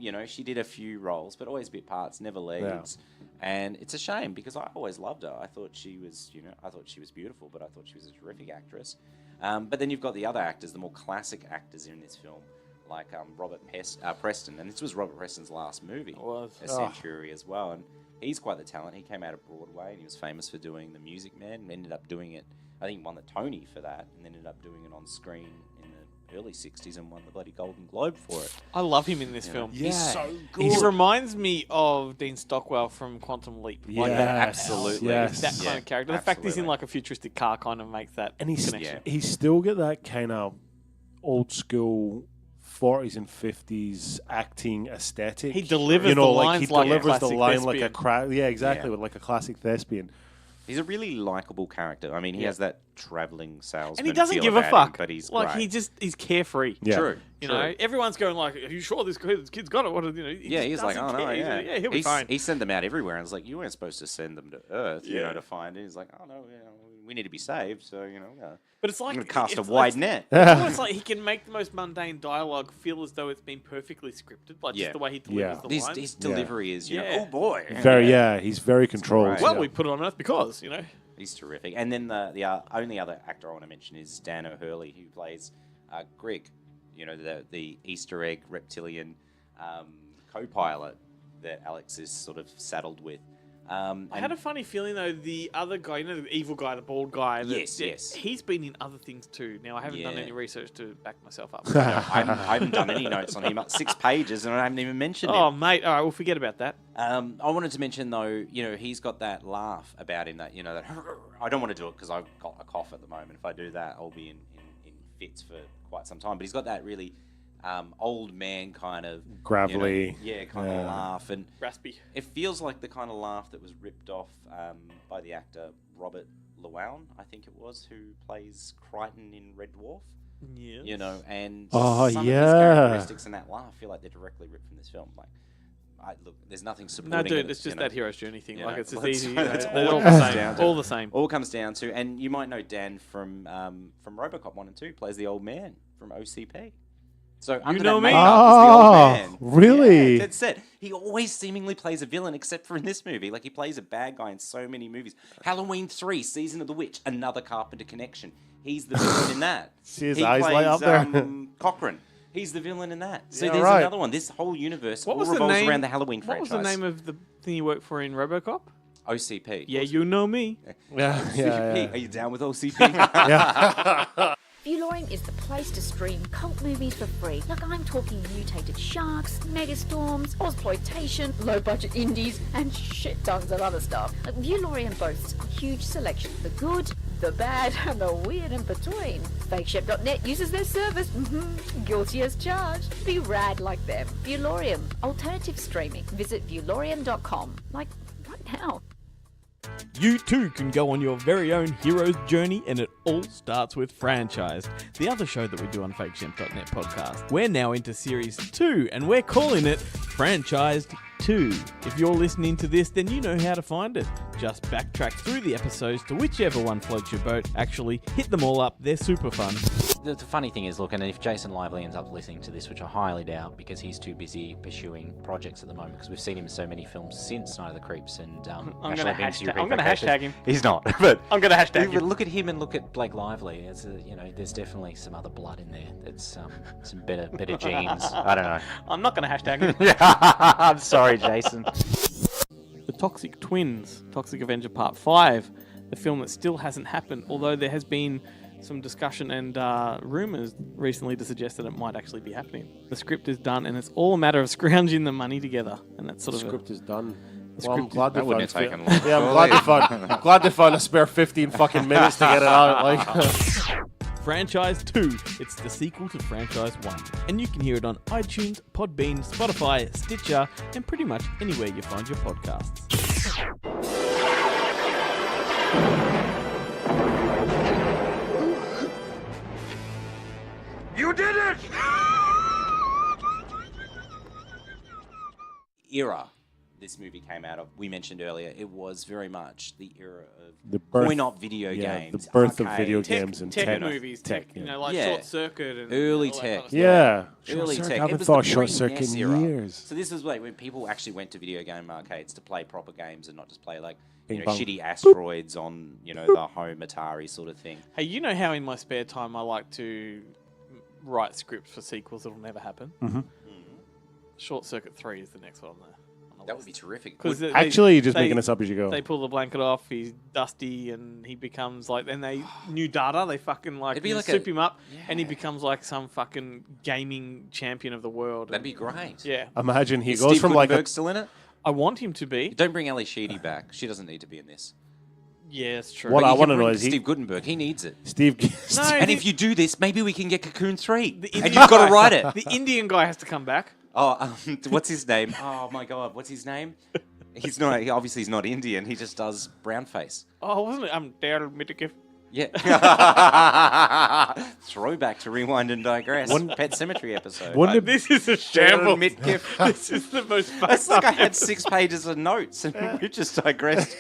did a few roles, but always bit parts, never leads. And it's a shame because I always loved her. I thought she was, I thought she was beautiful, but I thought she was a terrific actress. But then you've got the other actors, the more classic actors in this film, like Robert Preston, and this was Robert Preston's last movie, It was. A Century as well. And he's quite the talent. He came out of Broadway and he was famous for doing The Music Man and ended up doing it. I think he won the Tony for that and ended up doing it on screen in the early 60s and won the bloody Golden Globe for it. I love him in this film. He's so good. He reminds me of Dean Stockwell from Quantum Leap. Yes, absolutely. yes. That kind of character. The fact he's in absolutely. like a futuristic car kind of makes that And connection. he's still got that kind of old school 40s and 50s acting aesthetic. He delivers the lines he like a delivers the classic line like a thespian. yeah, exactly, Yeah. with like a classic thespian. He's a really likable character. I mean, he has that traveling salesman And he doesn't feel give a about fuck. him, but he's like great. he's carefree. Yeah. True. You true. know, everyone's going like, "Are you sure this kid's got it?" What? Yeah, he's like, oh no, yeah, yeah, he'll be fine. He sent them out everywhere, and it's like, you weren't supposed to send them to Earth, to find it. He's like, oh no, we need to be saved, so But it's like I'm going to cast a it's- wide it's- net. It's almost like he can make the most mundane dialogue feel as though it's been perfectly scripted, like Yeah. just the way he delivers Yeah. the lines. His delivery is, oh boy, He's very controlled. great. Well, yeah. we put it on Earth because he's terrific. And then the only other actor I want to mention is Dan O'Hurley, who plays Greg, the Easter egg reptilian co-pilot that Alex is sort of saddled with. I had a funny feeling though. The other guy, the evil guy, the bald guy. Yes. He's been in other things too. Now I haven't done Yeah. any research to back myself up. I haven't done any notes on him. 6 pages, and I haven't even mentioned him. Oh mate, all right, we'll forget about that. I wanted to mention though, he's got that laugh about him that that I don't want to do it because I've got a cough at the moment. If I do that, I'll be in fits for quite some time. But he's got that really old man kind of Gravelly. kind of laugh, and Raspy. it feels like the kind of laugh that was ripped off by the actor Robert Llewellyn, I think it was, who plays Crichton in Red Dwarf. Yeah. And Oh, some of yeah. his characteristics in that laugh feel like they're directly ripped from this film. Like, look, there's nothing supporting No, dude, it, it's just that hero's journey thing. you Like know, it's just well, easy. that's They're all all it the comes same. down to. All the same. All it comes down to, and you might know Dan from RoboCop 1 and 2, plays the old man from OCP. So under know that me? makeup is the old man. Really? Yeah, that's it. He always seemingly plays a villain, except for in this movie. Like, he plays a bad guy in so many movies. Halloween 3, Season of the Witch, another Carpenter connection. He's the villain in that. See his he eyes plays, light up there? Cochrane. He's the villain in that. So Yeah, there's right. another one. This whole universe all What was the revolves name? around the Halloween What was franchise. the name of the thing you work for in RoboCop? OCP. Yeah, you know me. Yeah. Are you down with OCP? Viewlorium is the place to stream cult movies for free. Like, I'm talking mutated sharks, megastorms, Ozploitation, low-budget indies, and shit tons of other stuff. Viewlorium boasts a huge selection of the good, the bad, and the weird in between. Fakeship.net uses their service. Guilty as charged. Be rad like them. Viewlorium. Alternative streaming. Visit viewlorium.com. Like, right now. You too can go on your very own hero's journey, and it all starts with Franchised, the other show that we do on FakeShip.net podcast. We're now into series 2, and we're calling it Franchised U2. If you're listening to this, then you know how to find it. Just backtrack through the episodes to whichever one floats your boat. Actually, hit them all up. They're super fun. The funny thing is, look, and if Jason Lively ends up listening to this, which I highly doubt because he's too busy pursuing projects at the moment, because we've seen him in so many films since Night of the Creeps and I'm going to hashtag, hashtag him. He's not, but I'm going to hashtag him. Look at him and look at Blake Lively. It's there's definitely some other blood in there. It's some better genes. I don't know. I'm not going to hashtag him. I'm sorry, Jason. The Toxic Twins, Toxic Avenger Part 5, the film that still hasn't happened, although there has been some discussion and rumours recently to suggest that it might actually be happening. The script is done, and it's all a matter of scrounging the money together, and that's sort The of script is done. The Well, I'm script glad That they wouldn't found have taken long. Yeah, I'm glad they found a spare 15 fucking minutes to get it out. Like, Franchise 2. It's the sequel to Franchise 1. And you can hear it on iTunes, Podbean, Spotify, Stitcher, and pretty much anywhere you find your podcasts. Era this movie came out of, we mentioned earlier, it was very much the era of the birth, coin-op video games. the birth of arcade. video games and tech tech. movies, tech, you yeah. know, like Yeah. Short Circuit and Early all that tech. kind of stuff. Yeah, Early Short tech. Circuit. I It haven't was thought the of Short pre-NES Circuit in era. years. So this was like when people actually went to video game arcades to play proper games and not just play like Bing bong. shitty asteroids on the home Atari sort of thing. Hey, you know how in my spare time I like to write scripts for sequels that'll never happen? Mm-hmm. Short Circuit 3 is the next one on there. That would be terrific. Because Actually, you're just making this up as you go. They pull the blanket off. He's dusty, and he becomes like. Then they new data. They fucking like, It'd be like soup a- him up, and he yeah. becomes like some fucking gaming champion of the world. That'd be great. Yeah, Imagine he Is goes Steve from like a Guttenberg still in it? I want him to be. Don't bring Ali Sheedy back. She doesn't need to be in this. Yeah, it's true. What But I you can wanna know bring is he- Steve Guttenberg. He needs it. Steve. No, And the- if you do this, maybe we can get Cocoon 3. The And Indian you've got to guy- write it. The Indian guy has to come back. Oh, what's his name? Oh my God, what's his name? He's not. Obviously, he's not Indian. He just does brown face. Oh, wasn't it? I'm Daryl Mittikiff. Yeah. Throwback to Rewind and Digress. Pet Cemetery episode. Wouldn't it This is a Daryl shambles. Mitkiff. This is the most fucked It's like up I had 6 pages of notes and we just digressed.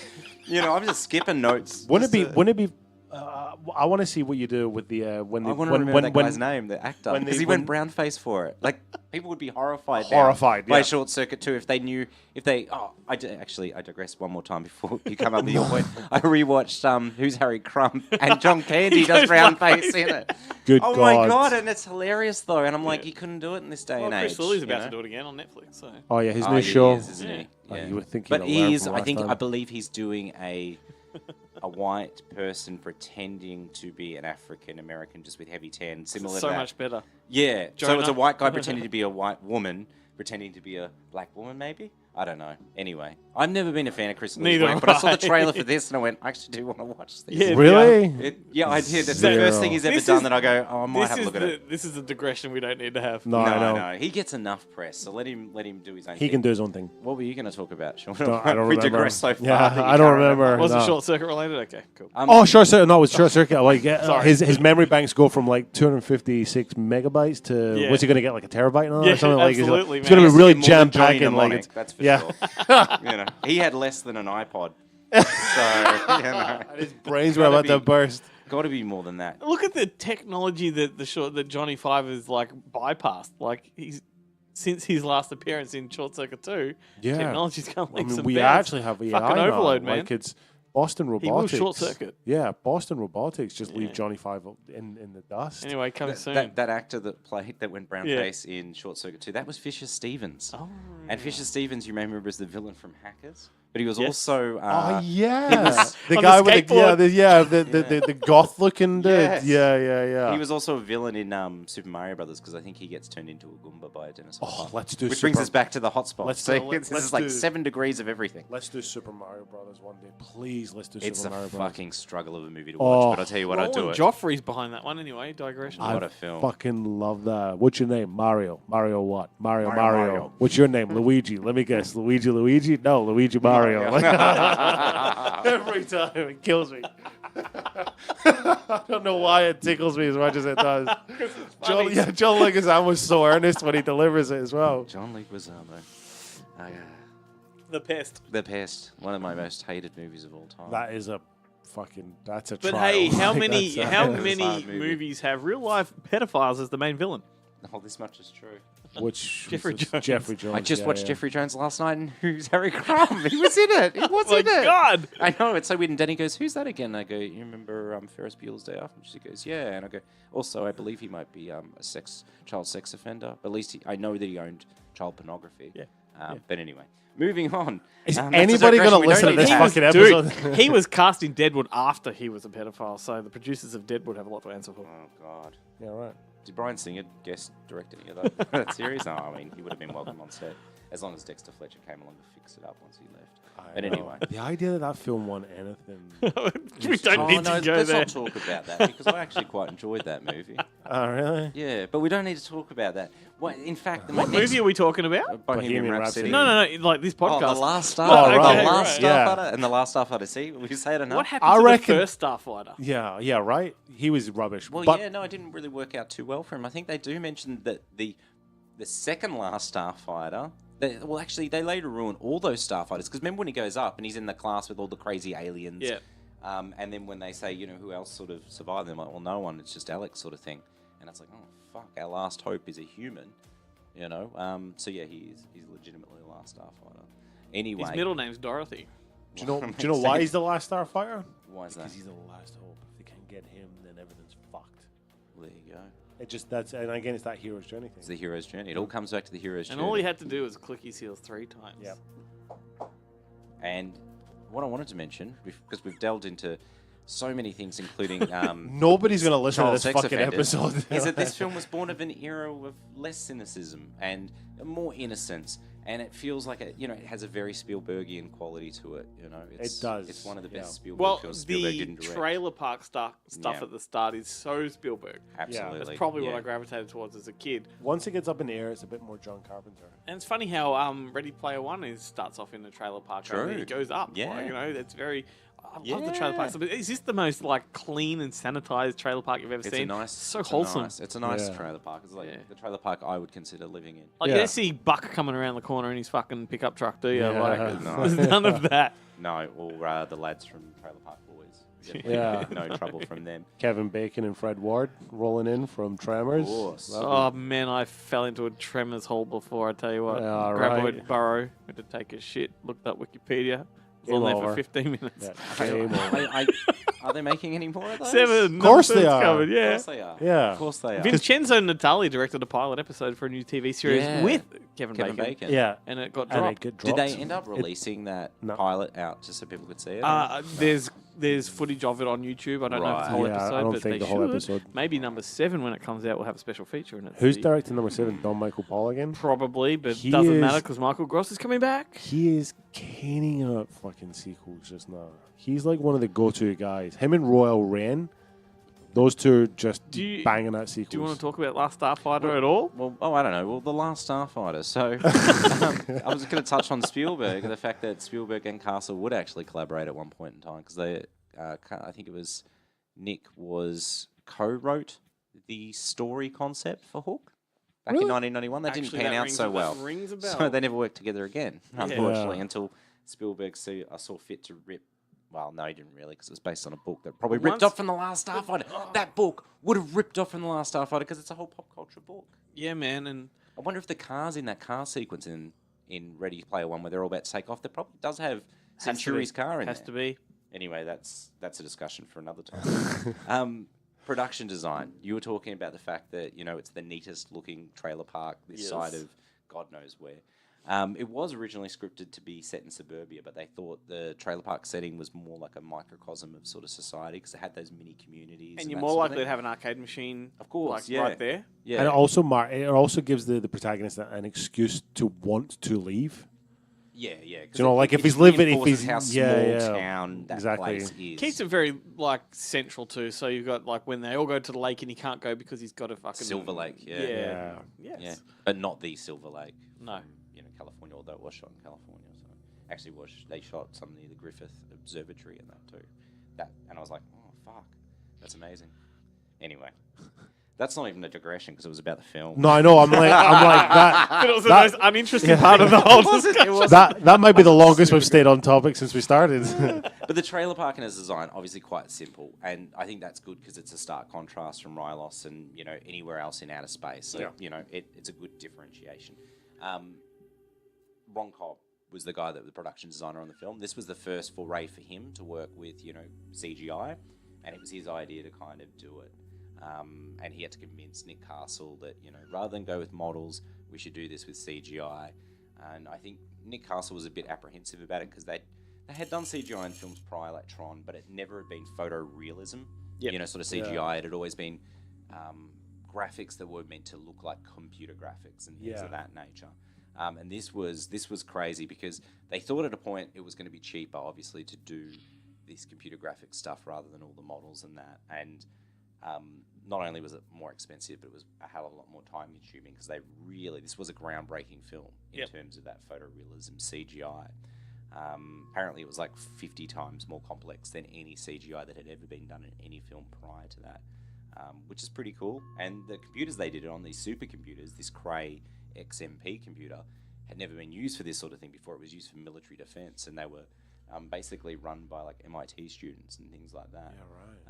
I'm just skipping notes. Wouldn't it be? Just, Wouldn't it be? I want to see what you do with the when I the want to when remember when, that when guy's name, the actor, when because they- he went when- brown face for it. Like people would be horrified. now Horrified, by yeah. Short Circuit 2 if they knew I digress one more time before you come up with your point. I rewatched Who's Harry Crump and John Candy He does goes brown blackface. face in it. Good Oh my God. God, and it's hilarious though. And I'm like, you couldn't do it in this day Well, and age. Chris Lilly's about you to know? do it again on Netflix. So Oh yeah, his Oh, new he show. is, isn't he? Oh, Yeah. you would think But he'd learn he is. from I last think. time. I believe he's doing a white person pretending to be an African American, just with heavy tan, similar so to that. much better. Yeah. So it's a Jonah. white guy pretending to be a white woman, pretending to be a black woman, maybe. I don't know. Anyway, I've never been a fan of Chris Lee's Neither work, have but I saw the I. trailer for this and I went, I actually do want to watch this. Yeah, Really? Yeah, I did. That's Zero. the first thing he's ever This done is- that I go, oh, I might This have a is look at it. this is a digression we don't need to have. No, I know. No, he gets enough press, so let him do his own He thing. can do his own thing. What were you going to talk about, Sean? I don't we remember. digress so far. Yeah, that you I don't can't remember. Was it No. Short Circuit related? Okay, cool. Oh, Short Circuit. No, it's Short Circuit. Like Sorry. his memory banks go from like 256 megabytes to Yeah. what's he going to get, like a terabyte now Yeah, or something? Like absolutely, it's going to man. be really More than jam Johnny packed. Like Mnemonic, it's, that's for yeah. sure. He had less than an iPod. So, His brains were about to burst. got to be more than that. Look at the technology that Johnny Five has like bypassed. Like since his last appearance in Short Circuit 2, Yeah. technology's come I leaps mean, and we bounds. actually have AI Fucking now. overload, man. Like it's Boston He will Robotics. Short Circuit. Yeah, Boston Robotics just leave Yeah. Johnny Five in the dust. Anyway, coming soon. That actor that went brown Yeah. face in Short Circuit 2, that was Fisher Stevens. Oh, And Fisher Stevens, you may remember as the villain from Hackers, but he was Yes. also Oh he yeah, was- the on guy the with skateboard. the goth looking dude. Yes. Yeah. he was also a villain in Super Mario Brothers because I think he gets turned into a Goomba by a dinosaur. Oh, let's do Which brings Super- us back to the hotspot. Let's So do- this let's is like do- 7 degrees of everything. Let's do Super Mario Brothers one day, please. Let's do It's Super a Mario Brothers. fucking struggle of a movie to Oh. watch, but I'll tell you what, I'd do Roland it. Joffrey's behind that one anyway. Digression. What I a film. fucking love that. What's your name? Mario. Mario what? Mario. Mario. What's your name? Luigi. Let me guess. Luigi? No, Luigi Mario. Every time it kills me. I don't know why it tickles me as much as it does. John Leguizamo was so earnest when he delivers it as well. John Leguizamo. The Pest. The Pest, one of my most hated movies of all time. That is that's a But trial. hey, how Like, many that's a- how It's a many hard movie. movies have real life pedophiles as the main villain? Oh, this much is true. Which Jeffrey was Jones. Jeffrey Jones. I just yeah, watched yeah. Jeffrey Jones last night, and who's Harry Crumb? He was in it. He was Oh my in it. God! I know, it's so weird. And Danny goes, "Who's that again?" And I go, "You remember Ferris Bueller's Day Off?" And she goes, "Yeah." And I go, "Also, I believe he might be a child sex offender. But at least I know that he owned child pornography." Yeah. But anyway, moving on. Is That's a anybody digression gonna we listen don't to this need have. fucking episode? Dude, he was cast in Deadwood after he was a pedophile, so the producers of Deadwood have a lot to answer for. Oh God. Yeah, right. Did Bryan Singer guest direct any of that series? No, I mean, he would have been welcome on set as long as Dexter Fletcher came along to fix it up once he left. But anyway. The idea that film won anything. We don't need to go let's there. not talk about that because I actually quite enjoyed that movie. Oh, really? Yeah, but we don't need to talk about that. Well, in fact, What movie are we talking about? Bohemian Bohemian Rhapsody. Rhapsody. No, like this Oh, podcast. the Last Star. Oh, right. The Last Yeah. Starfighter and the Last Starfighter. See, would you say it enough? What happened I to reckon- the first Starfighter? Yeah, right. He was rubbish. Well, but yeah, no, it didn't really work out too well for him. I think they do mention that the second Last Starfighter. They later ruin all those Starfighters because remember when he goes up and he's in the class with all the crazy aliens. Yeah. And then when they say, who else sort of survived, they're like, well, no one. It's just Alex, sort of thing. And it's like, oh fuck, our last hope is a human. So yeah, he's legitimately the last Starfighter. Anyway, His middle name's Dorothy. do you know why he's the last Starfighter? Why is that? Because he's the last hope. If they can't get him, then everything's fucked. There you go. And again, it's that hero's journey thing. It's the hero's journey. It all comes back to the hero's And journey. all he had to do was click his heels 3 times. Yep. And what I wanted to mention, because we've delved into so many things, including Nobody's gonna listen to child this sex fucking offenders, episode. is that this film was born of an era of less cynicism and more innocence, and it feels like it has a very Spielbergian quality to it. It does, It's one of the best yeah. Spielberg Well, films Spielberg the didn't direct. trailer park stuff Yeah. at the start is so Spielberg. Absolutely, That's probably what yeah. I gravitated towards as a kid. Once it gets up in the air, it's a bit more John Carpenter. And it's funny how Ready Player One starts off in the trailer park. True. It goes up. Yeah. It's very. I love the trailer Yeah. park. But is this the most clean and sanitized trailer park you've ever It's seen? a nice, so it's wholesome. A nice Yeah. trailer park. It's like Yeah. the trailer park I would consider living in. Like Yeah. you don't see Buck coming around the corner in his fucking pickup truck, do you? Yeah. Like No. there's none of that. No, or the lads from Trailer Park Boys. Yeah. No trouble from them. Kevin Bacon and Fred Ward rolling in from Tremors. course. That'd Oh man, I fell into a Tremors hole before. I tell you what, Yeah, graboid right. burrow, went to take a shit, looked up Wikipedia. Was Game on there over. for 15 minutes. Yeah, game over. Are they making any more of those? 7. Of course they number are. Covered, Of yeah. course they are. Yeah. Of course they are. Vincenzo Natali directed a pilot episode for a new TV series Yeah. with Kevin Kevin Bacon. Bacon. Yeah. And it got And dropped. it get Did dropped. they end up releasing that No. pilot out just so people could see it? There's footage of it on YouTube. I don't know if it's the whole Right. Yeah, episode, I don't but think they the whole should. episode. Maybe number 7 when it comes out will have a special feature in it. Who's directing number 7? Don Michael Paul again? Probably, but He doesn't is- matter because Michael Gross is coming back. He is caning up fucking sequels just now. He's like one of the go-to guys. Him and Royal Rain, those two are just Do you- banging at sequels. Do you want to talk about Last Starfighter at all? Well, I don't know. Well, The Last Starfighter. So I was going to touch on Spielberg, the fact that Spielberg and Castle would actually collaborate at one point in time because they, I think it was Nick was co-wrote the story concept for Hook back in 1991. That didn't pan out so well. Rings a So bell. they never worked together again, unfortunately, until Spielberg saw fit to rip. Well, no, he didn't really, because it was based on a book that probably ripped Once- off from The Last Starfighter. That book would have ripped off from The Last Starfighter because it's a whole pop culture book. Yeah, man, and I wonder if the cars in that car sequence in Ready Player One, where they're all about to take off, there probably does have Centuri's car in has there. to be. Anyway, that's a discussion for another time. Production design. You were talking about the fact that it's the neatest looking trailer park this Yes. side of God knows where. It was originally scripted to be set in suburbia, but they thought the trailer park setting was more like a microcosm of sort of society because it had those mini communities. And you're that more sort of likely thing. to have an arcade machine, Of course, like yeah. right there. Yeah. And it also gives the protagonist an excuse to want to leave. Yeah, yeah. 'cause You know, it- like it if he's just living, if reinforces he's how small yeah, town that exactly. place is. Keeps it very central too. So you've got when they all go to the lake and he can't go because he's got a fucking Silver Lake, yeah. Yeah. Yeah. Yes. Yeah, but not the Silver Lake. No. California, although it was shot in California. So actually, they shot some near the Griffith Observatory in that too. And I was like, oh fuck, that's amazing. Anyway, That's not even a digression because it was about the film. No, I know. I'm like that. But it was the most uninteresting part of the whole discussion. That might be the longest we've stayed on topic since we started. But the trailer park and its design, obviously quite simple, and I think that's good because it's a stark contrast from Rylos and anywhere else in outer space. So it's a good differentiation. Ron Cobb was the guy that was the production designer on the film. This was the first foray for him to work with CGI, and it was his idea to kind of do it. And he had to convince Nick Castle that, rather than go with models, we should do this with CGI. And I think Nick Castle was a bit apprehensive about it because they had done CGI in films prior, like Tron, but it never had been photorealism. Yep. Sort of CGI. Yeah. It had always been graphics that were meant to look like computer graphics and things of that nature. And this was crazy because they thought at a point it was going to be cheaper, obviously, to do this computer graphics stuff rather than all the models and that. And not only was it more expensive, but it was a hell of a lot more time consuming because this was a groundbreaking film in terms of that photorealism CGI. Apparently it was like 50 times more complex than any CGI that had ever been done in any film prior to that, which is pretty cool. And the computers they did it on, these supercomputers, this Cray XMP computer, had never been used for this sort of thing before. It was used for military defense, and they were basically run by like MIT students and things like that. Yeah,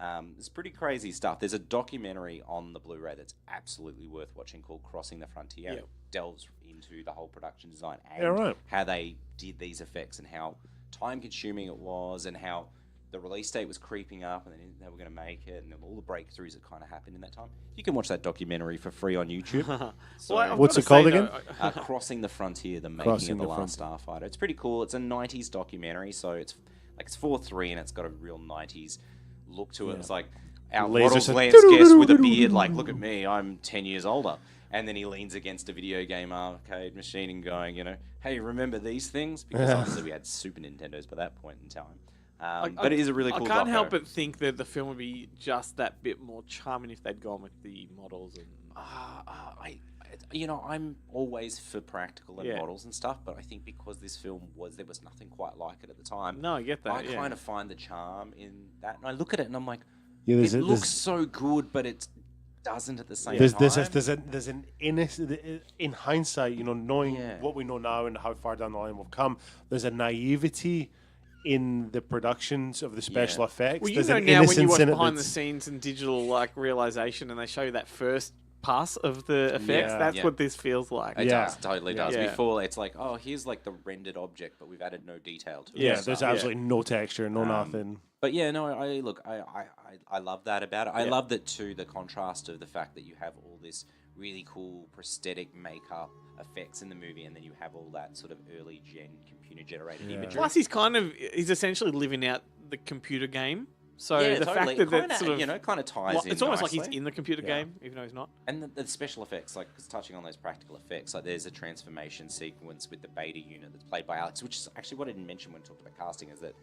right. It's pretty crazy stuff. There's a documentary on the Blu-ray that's absolutely worth watching called Crossing the Frontier. It delves into the whole production design and how they did these effects and how time-consuming it was and how the release date was creeping up and they were going to make it and then all the breakthroughs that kind of happened in that time. You can watch that documentary for free on YouTube. So, what's it called again? Crossing the Frontier, the making of the last Starfighter. It's pretty cool. It's a 90s documentary, so it's 4:3 and it's got a real 90s look to it. It's like our model's Lance Guest with a beard, like, look at me, I'm 10 years older. And then he leans against a video game arcade machine and going, hey, remember these things? Because obviously we had Super Nintendos by that point in time. But it is a really cool I can't doco. help but think that the film would be just that bit more charming if they'd gone with the models. And I'm always for practical and models and stuff, but I think because this film there was nothing quite like it at the time. No, I get that. I kind of find the charm in that. And I look at it and I'm like, it looks so good, but it doesn't at the same time. There's an in hindsight, knowing what we know now and how far down the line we've come, there's a naivety in the productions of the special effects. Well, there's now an when you innocence watch in it behind the scenes and digital realization and they show you that first pass of the effects, that's what this feels like. It does, totally does. Before it's like, here's like the rendered object, but we've added no detail to it. Yeah, there's absolutely no texture, no nothing. But I love that about it. I love that too, the contrast of the fact that you have all this really cool prosthetic makeup effects in the movie, and then you have all that sort of early gen computer generated imagery. Plus, he's essentially living out the computer game. So the fact that that sort of kind of ties in. It's almost nicely. like he's in the computer game, even though he's not. And the special effects, because touching on those practical effects, like there's a transformation sequence with the beta unit that's played by Alex, which is actually what I didn't mention when we talked about casting, is that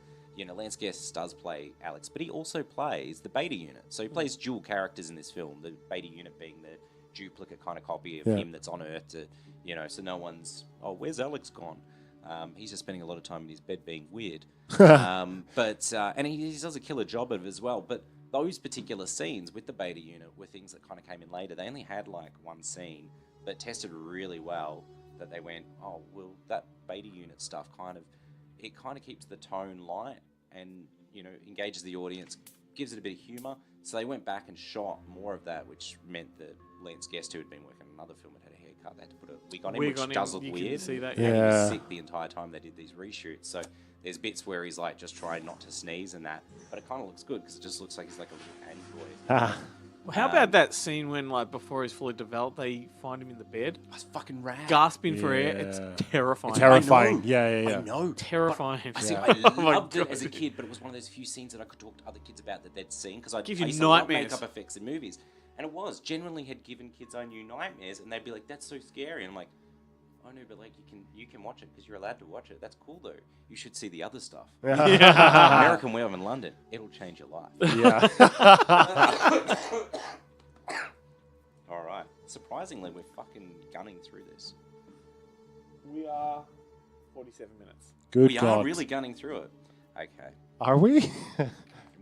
Lance Guest does play Alex, but he also plays the beta unit. So he plays dual characters in this film. The beta unit being the duplicate kind of copy of him that's on Earth, so no one's, where's Alex gone? He's just spending a lot of time in his bed being weird. And he does a killer job of it as well. But those particular scenes with the beta unit were things that kind of came in later. They only had like one scene, but tested really well that they went, that beta unit stuff kind of keeps the tone light and, engages the audience, gives it a bit of humour. So they went back and shot more of that, which meant that Lance Guest, who had been working on another film, had a haircut. They had to put a wig on him, which does look weird. See that, and he was sick the entire time they did these reshoots. So there's bits where he's like just trying not to sneeze and that, but it kind of looks good because it just looks like he's like a little android. Well, how about that scene when, before he's fully developed, they find him in the bed? That's fucking rad. Gasping for air. It's terrifying. Terrifying. I know. Terrifying. I loved it as a kid, but it was one of those few scenes that I could talk to other kids about that they'd seen because I used to love makeup effects in movies. And it genuinely had given kids I knew nightmares, and they'd be like, "That's so scary." And I'm like, "Oh no, but like you can watch it because you're allowed to watch it. That's cool though. You should see the other stuff." American Werewolf in London. It'll change your life. Yeah. All right. Surprisingly, we're fucking gunning through this. We are 47 minutes. Good we God. are really gunning through it. Okay. Are we?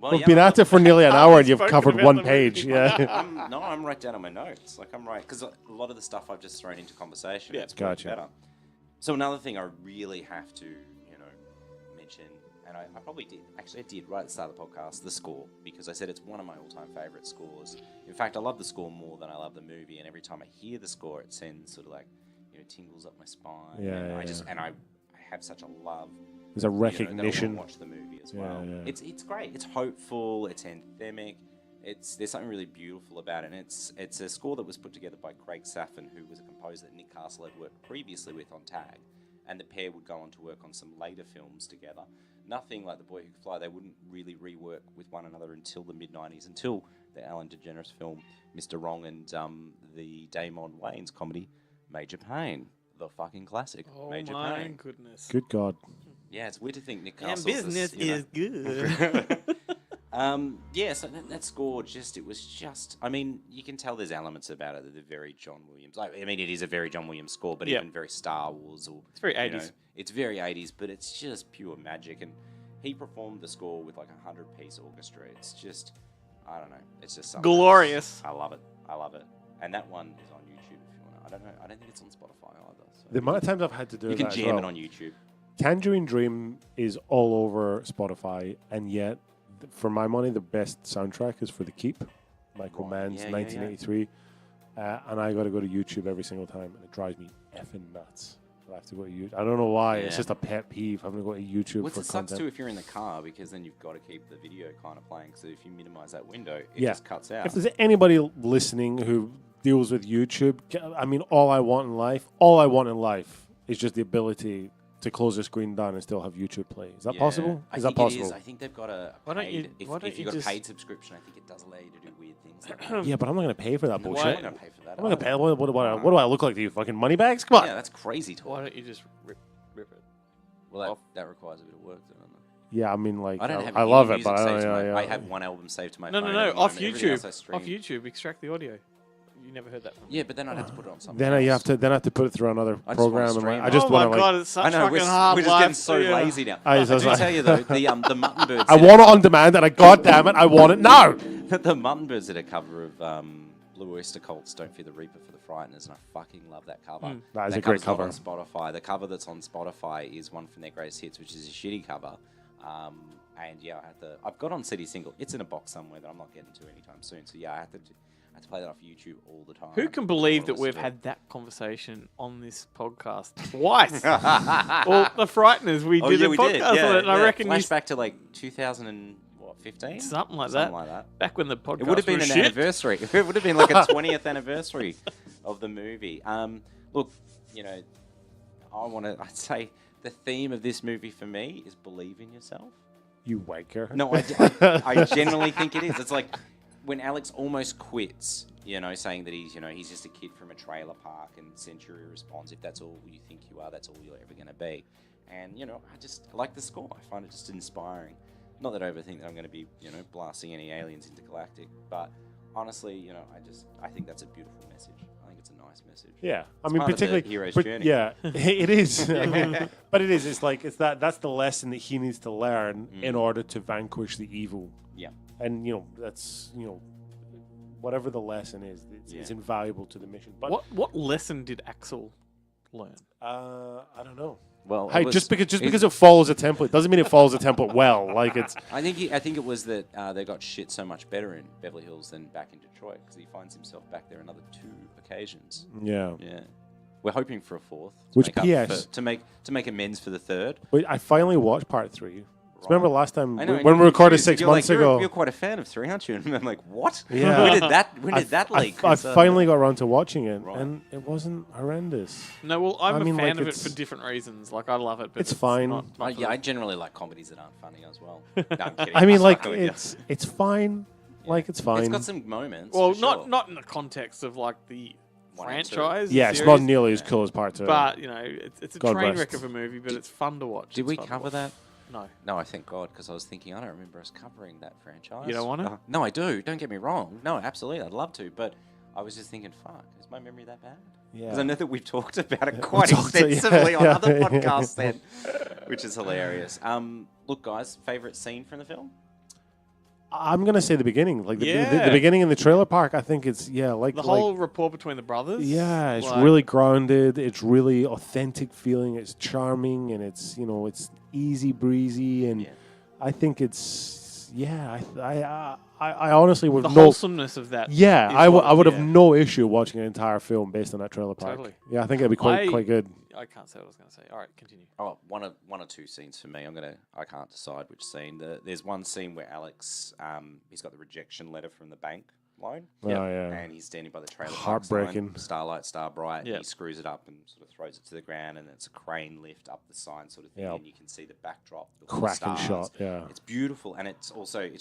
Well, We've been at it for nearly an hour, and you've spoken covered about one the page. movie. Yeah. I'm right down on my notes. Like I'm right because a lot of the stuff I've just thrown into conversation. Yeah, it's worked gotcha. better. So another thing I really have to, mention, and I probably did. Actually, I did right at the start of the podcast. The score, because I said it's one of my all-time favorite scores. In fact, I love the score more than I love the movie. And every time I hear the score, it sends sort of like tingles up my spine. Yeah, and yeah, I have such a love. There's a That I recognition. want to watch the movie as well. Yeah. It's great. It's hopeful. It's anthemic. There's something really beautiful about it. And it's a score that was put together by Craig Saffin, who was a composer that Nick Castle had worked previously with on Tag, and the pair would go on to work on some later films together. Nothing like The Boy Who Could Fly. They wouldn't really rework with one another until the mid-90s, until the Ellen DeGeneres film Mr. Wrong and the Damon Wayans comedy Major Pain, the fucking classic. Oh Major my Pain. goodness. Good God. Yeah, it's weird to think Nick And Castle business is good. so that score I mean, you can tell there's elements about it that are very John Williams. I mean, it is a very John Williams score, but Yeah. even very Star Wars. Or It's very you 80s. know, it's very 80s, but it's just pure magic. And he performed the score with like 100-piece orchestra. It's just, I don't know. It's just something Glorious. else. I love it. And that one is on YouTube if you want to. I don't know. I don't think it's on Spotify either. So The amount of times I've had to do you can that as jam well. it on YouTube. Tangerine Dream is all over Spotify, and yet, for my money, the best soundtrack is For the Keep, Michael Right. Mann's Yeah, 1983. And I got to go to YouTube every single time, and it drives me effing nuts. I have to go to YouTube. I don't know why. It's Yeah. just a pet peeve. I'm going to go to YouTube Well, for it sucks content. too if you're in the car, because then you've got to keep the video kind of playing. So if you minimize that window, it Yeah. just cuts out. If there's anybody listening who deals with YouTube, I mean, all I want in life is just the ability to close the screen down and still have YouTube play. Is that Yeah. possible? I Is that think it possible? is. I think they've got a Why don't paid, you- if, why don't if you you've got just- a paid subscription, I think it does allow you to do weird things like that. Yeah, but I'm not going to pay for that No, bullshit. I'm not going to pay for that. I'm not going to pay. either. What do I look like to you? Fucking money bags? Come on. Yeah, that's crazy Why talk. don't you just rip it? Well, that requires a bit of work, doesn't it? Yeah, I mean, like, I don't have I any love it, music but I saved don't to my, know. I have one album saved to my No, phone. no, at the off moment. Everything else I YouTube. stream. Off YouTube, extract the audio. You never heard that from me. Yeah, but then I'd have to put it on something Then else. you have to put it through another I just program. wanna And stream like, it. I just oh want my to god, like. it's such I know, fucking hard we're just getting life. so Yeah. lazy now. I I was do like- tell you though, the Mutton Birds. I want it on demand, and God damn it, I want it now. The Mutton Birds did a cover of Blue Oyster Cult's "Don't Fear the Reaper" for the Frighteners, and I fucking love that cover. That is that a great cover's cover. not on Spotify. The cover that's on Spotify is one from their greatest hits, which is a shitty cover. And yeah, I've got on CD single. It's in a box somewhere that I'm not getting to anytime soon. So yeah, I have to play that off YouTube all the time. Who can I believe wanna that we've listen to had that conversation on this podcast twice? Well, the Frighteners, we it. did a podcast on it, and I reckon you flashback to like 2015, something like something that. like that. Back when the podcast It would have been was an shit. anniversary. It would have been like a 20th anniversary of the movie. Look, I'd say the theme of this movie for me is believe in yourself. You wanker. No, I genuinely think it is. It's like when Alex almost quits, saying that he's just a kid from a trailer park, and Century responds, if that's all you think you are, that's all you're ever going to be. And, I just like the score. I find it just inspiring. Not that I ever think that I'm going to be, blasting any aliens into Galactic, but honestly, I think that's a beautiful message. I think it's a nice message. Yeah, I It's mean, part of the particularly, hero's but journey. yeah, it is. I mean, but it is. It's like that's the lesson that he needs to learn in order to vanquish the evil. Yeah. And that's whatever the lesson is, it's invaluable to the mission. But What lesson did Axel learn? I don't know. Well, Hey, just because it follows a template doesn't mean it follows a template well. Like it's I think it was that they got shit so much better in Beverly Hills than back in Detroit, because he finds himself back there another 2 occasions. yeah. Yeah, we're hoping for a 4th. Which make up PS? to make amends for the 3rd. Wait, I finally watched part 3. So remember last time I know, when we recorded confused. 6 You're months like, ago? You're quite a fan of 3, aren't you? And I'm like, what? Yeah. When did that leak? I 'Cause, finally got around to watching it, Right. and it wasn't horrendous. No, well, I'm I mean, a fan like, of it it's- for different reasons. Like, I love it, but It's fine. not for yeah, I generally like comedies that aren't funny as well. No, I'm kidding. I mean, I'm like fucking with you. it's fine. Like it's fine. It's got some moments. Well, for not sure. not in the context of like the 1 and 2. franchise. Yeah, the it's not series, nearly as cool as part 2. But it's a God train rest. wreck of a movie, but it's fun to watch. Did It's we fun to cover watch. that? No. No, I thank God, because I was thinking, I don't remember us covering that franchise. You don't want to? No, I do. Don't get me wrong. No, absolutely. I'd love to. But I was just thinking, fuck, is my memory that bad? yeah. Because I know that we've talked about it quite talked to- yeah, extensively on yeah, other yeah. podcasts then, which is hilarious. Look, guys, favourite scene from the film? I'm gonna say the beginning, like the Yeah. beginning in the trailer park. I think it's like The whole rapport between the brothers. Yeah, it's like- really grounded. It's really authentic feeling. It's charming and it's it's easy breezy, and I think it's I honestly would the no wholesomeness of that. yeah is I what- would have yeah. no issue watching an entire film based on that trailer park. Totally. Yeah, I think it'd be quite good. I can't say what I was going to say. All right, continue. Oh, one or two scenes for me. I can't decide which scene. There's one scene where Alex, he's got the rejection letter from the bank loan. Oh, yeah. And he's standing by the trailer park Heartbreaking. sign, Starlight, Star Bright. Yep. And he screws it up and sort of throws it to the ground, and it's a crane lift up the sign sort of thing, Yep. and you can see the backdrop. The Cracking stars. shot, yeah. It's beautiful, and it's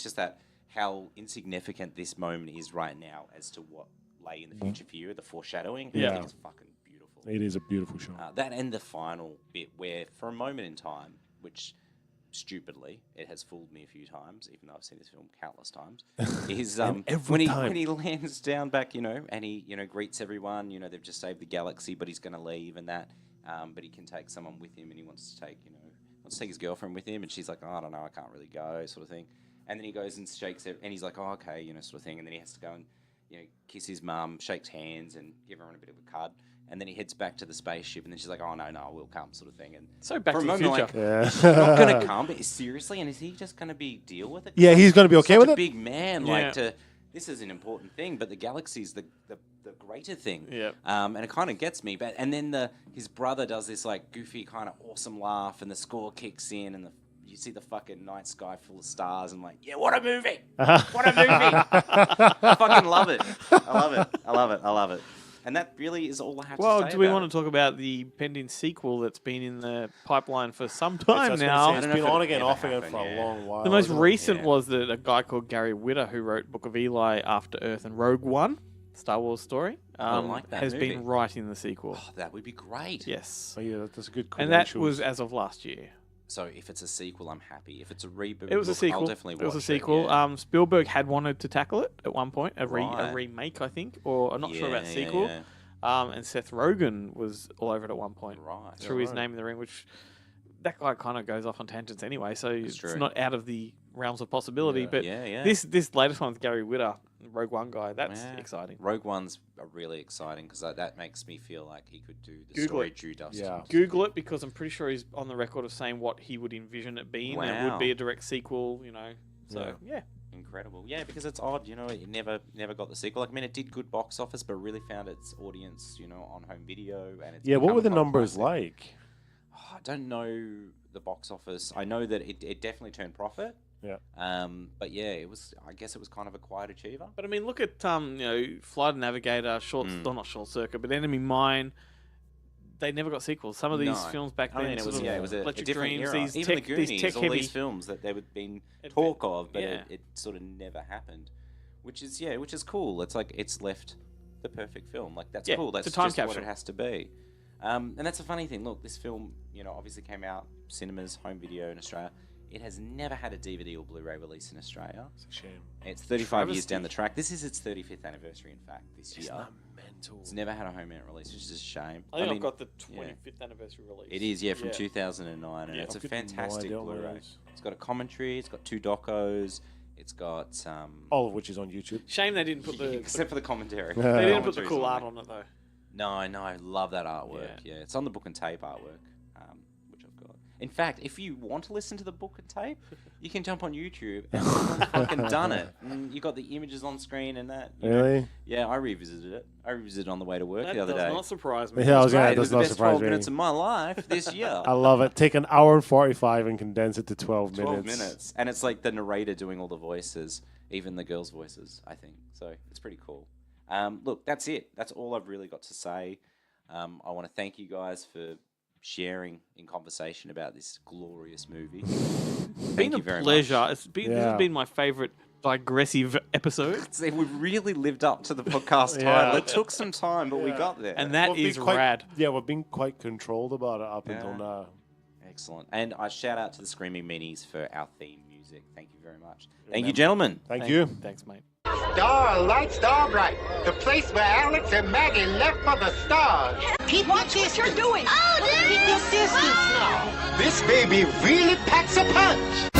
just that how insignificant this moment is right now as to what lay in the future for you, the foreshadowing. Yeah. I think it's fucking beautiful. It is a beautiful shot. That and the final bit where, for a moment in time, which stupidly it has fooled me a few times, even though I've seen this film countless times, is every time. when he lands down back, and he greets everyone. They've just saved the galaxy, but he's going to leave and that. But he can take someone with him, and he wants to take his girlfriend with him, and she's like, oh, I don't know, I can't really go, sort of thing. And then he goes and shakes it, and he's like, oh, okay, sort of thing. And then he has to go and kiss his mum, shakes hands, and give everyone a bit of a cud. And then he heads back to the spaceship, and then she's like, "Oh no, I will come," sort of thing. And So Back for to a the moment, Future. like, he's not going to come, but seriously, and is he just going to deal with it? Yeah, he's going to be okay Such with a it. big man, Yeah. this is an important thing, but the galaxy's the greater thing. Yep. And it kind of gets me. And then his brother does this like goofy kind of awesome laugh, and the score kicks in, and you see the fucking night sky full of stars. I'm like, yeah, what a movie! What a movie! I fucking love it. I love it. And that really is all I have to say. Well, do we about want it. to talk about the pending sequel that's been in the pipeline for some time It's now? been know if on it again, ever off again happened, for a yeah. long while. The most isn't it? recent Yeah. was that a guy called Gary Whitta, who wrote Book of Eli, After Earth, and Rogue One, Star Wars story, like that has movie. been writing the sequel. Oh, that would be great. Yes. Oh, yeah, that's a good. And that credentials. was as of last year. So if it's a sequel, I'm happy. If it's a reboot, It was a I'll sequel. definitely watch It was a sequel. yeah. Spielberg had wanted to tackle it at one point, a Right. remake, I think, or I'm not sure about Yeah, sequel. yeah. And Seth Rogen was all over it at one point. Right. Threw his name in the ring, which that guy kind of goes off on tangents anyway, so it's true. not out of the realms of possibility. But Yeah. this latest one with Gary Whitta, Rogue One guy, that's Yeah. exciting. Rogue One's really exciting because that makes me feel like he could do the Google story it. due justice. Yeah. Google it because I'm pretty sure he's on the record of saying what he would envision it being. And it would Wow. be a direct sequel, So yeah. Incredible. Yeah, because it's odd, it never got the sequel. Like, I mean, it did good box office, but really found its audience, on home video. And it's Yeah, what become were a the cult numbers classic. like? Oh, I don't know the box office. I know that it definitely turned profit. Yeah. But yeah, I guess it was kind of a quiet achiever. But I mean, look at Flight Navigator, not Short Circuit, but Enemy Mine. They never got sequels. Some of these No. films back then, I mean, it was it was a Electric different Dreams, era. these Even tech, the Goonies, these tech all heavy. these films that there had been Adve- talk of, but yeah. it sort of never happened, which is cool. It's like it's left the perfect film. Like that's Yeah, cool. That's it's a time just what capsule. it has to be. And that's a funny thing. Look, this film, obviously came out cinemas, home video in Australia. It has never had a DVD or Blu-ray release in Australia. It's a shame. It's 35 years Travesty. down the track. This is its 35th anniversary, in fact, this year. mental? It's never had a home out release, which is a shame. I think mean, I've got the yeah. 25th anniversary release. It is, from 2009, and Yeah. it's a I've got no fantastic idea what it Blu-ray. is. It's got a commentary, it's got 2 docos, it's got All of which is on YouTube. Shame they didn't put the except for the commentary. they didn't put the Commentary's cool on art there. on it though. No, I love that artwork. Yeah, it's on the book and tape artwork, which I've got. In fact, if you want to listen to the book and tape, you can jump on YouTube and someone's fucking done it. And you got the images on screen and that. you know. Really? Yeah, I revisited it. I revisited it on the way to work That the other does day. not surprise me. Yeah, I was Great. gonna. It Does was the not best surprise 12 me. minutes of my life this year. I love it. Take an hour and 45 and condense it to 12 12 minutes. minutes. And it's like the narrator doing all the voices, even the girls' voices, I think. So it's pretty cool. Look, that's it. That's all I've really got to say. I want to thank you guys for sharing in conversation about this glorious movie. Thank you very pleasure. much. This Yeah. has been my favourite digressive episode, See, we've really lived up to the podcast Yeah. title. It took some time, but we got there. and that We've been is quite- rad. Yeah, we've been quite controlled about it up until Yeah. now. Excellent. And I shout out to the Screaming Minis for our theme music. Thank you very much. Thank you, gentlemen. Thank you. Thanks, mate. Starlight, Star Bright, the place where Alex and Maggie left for the stars. Keep your distance. What you're doing. Oh, keep your distance now. This baby really packs a punch.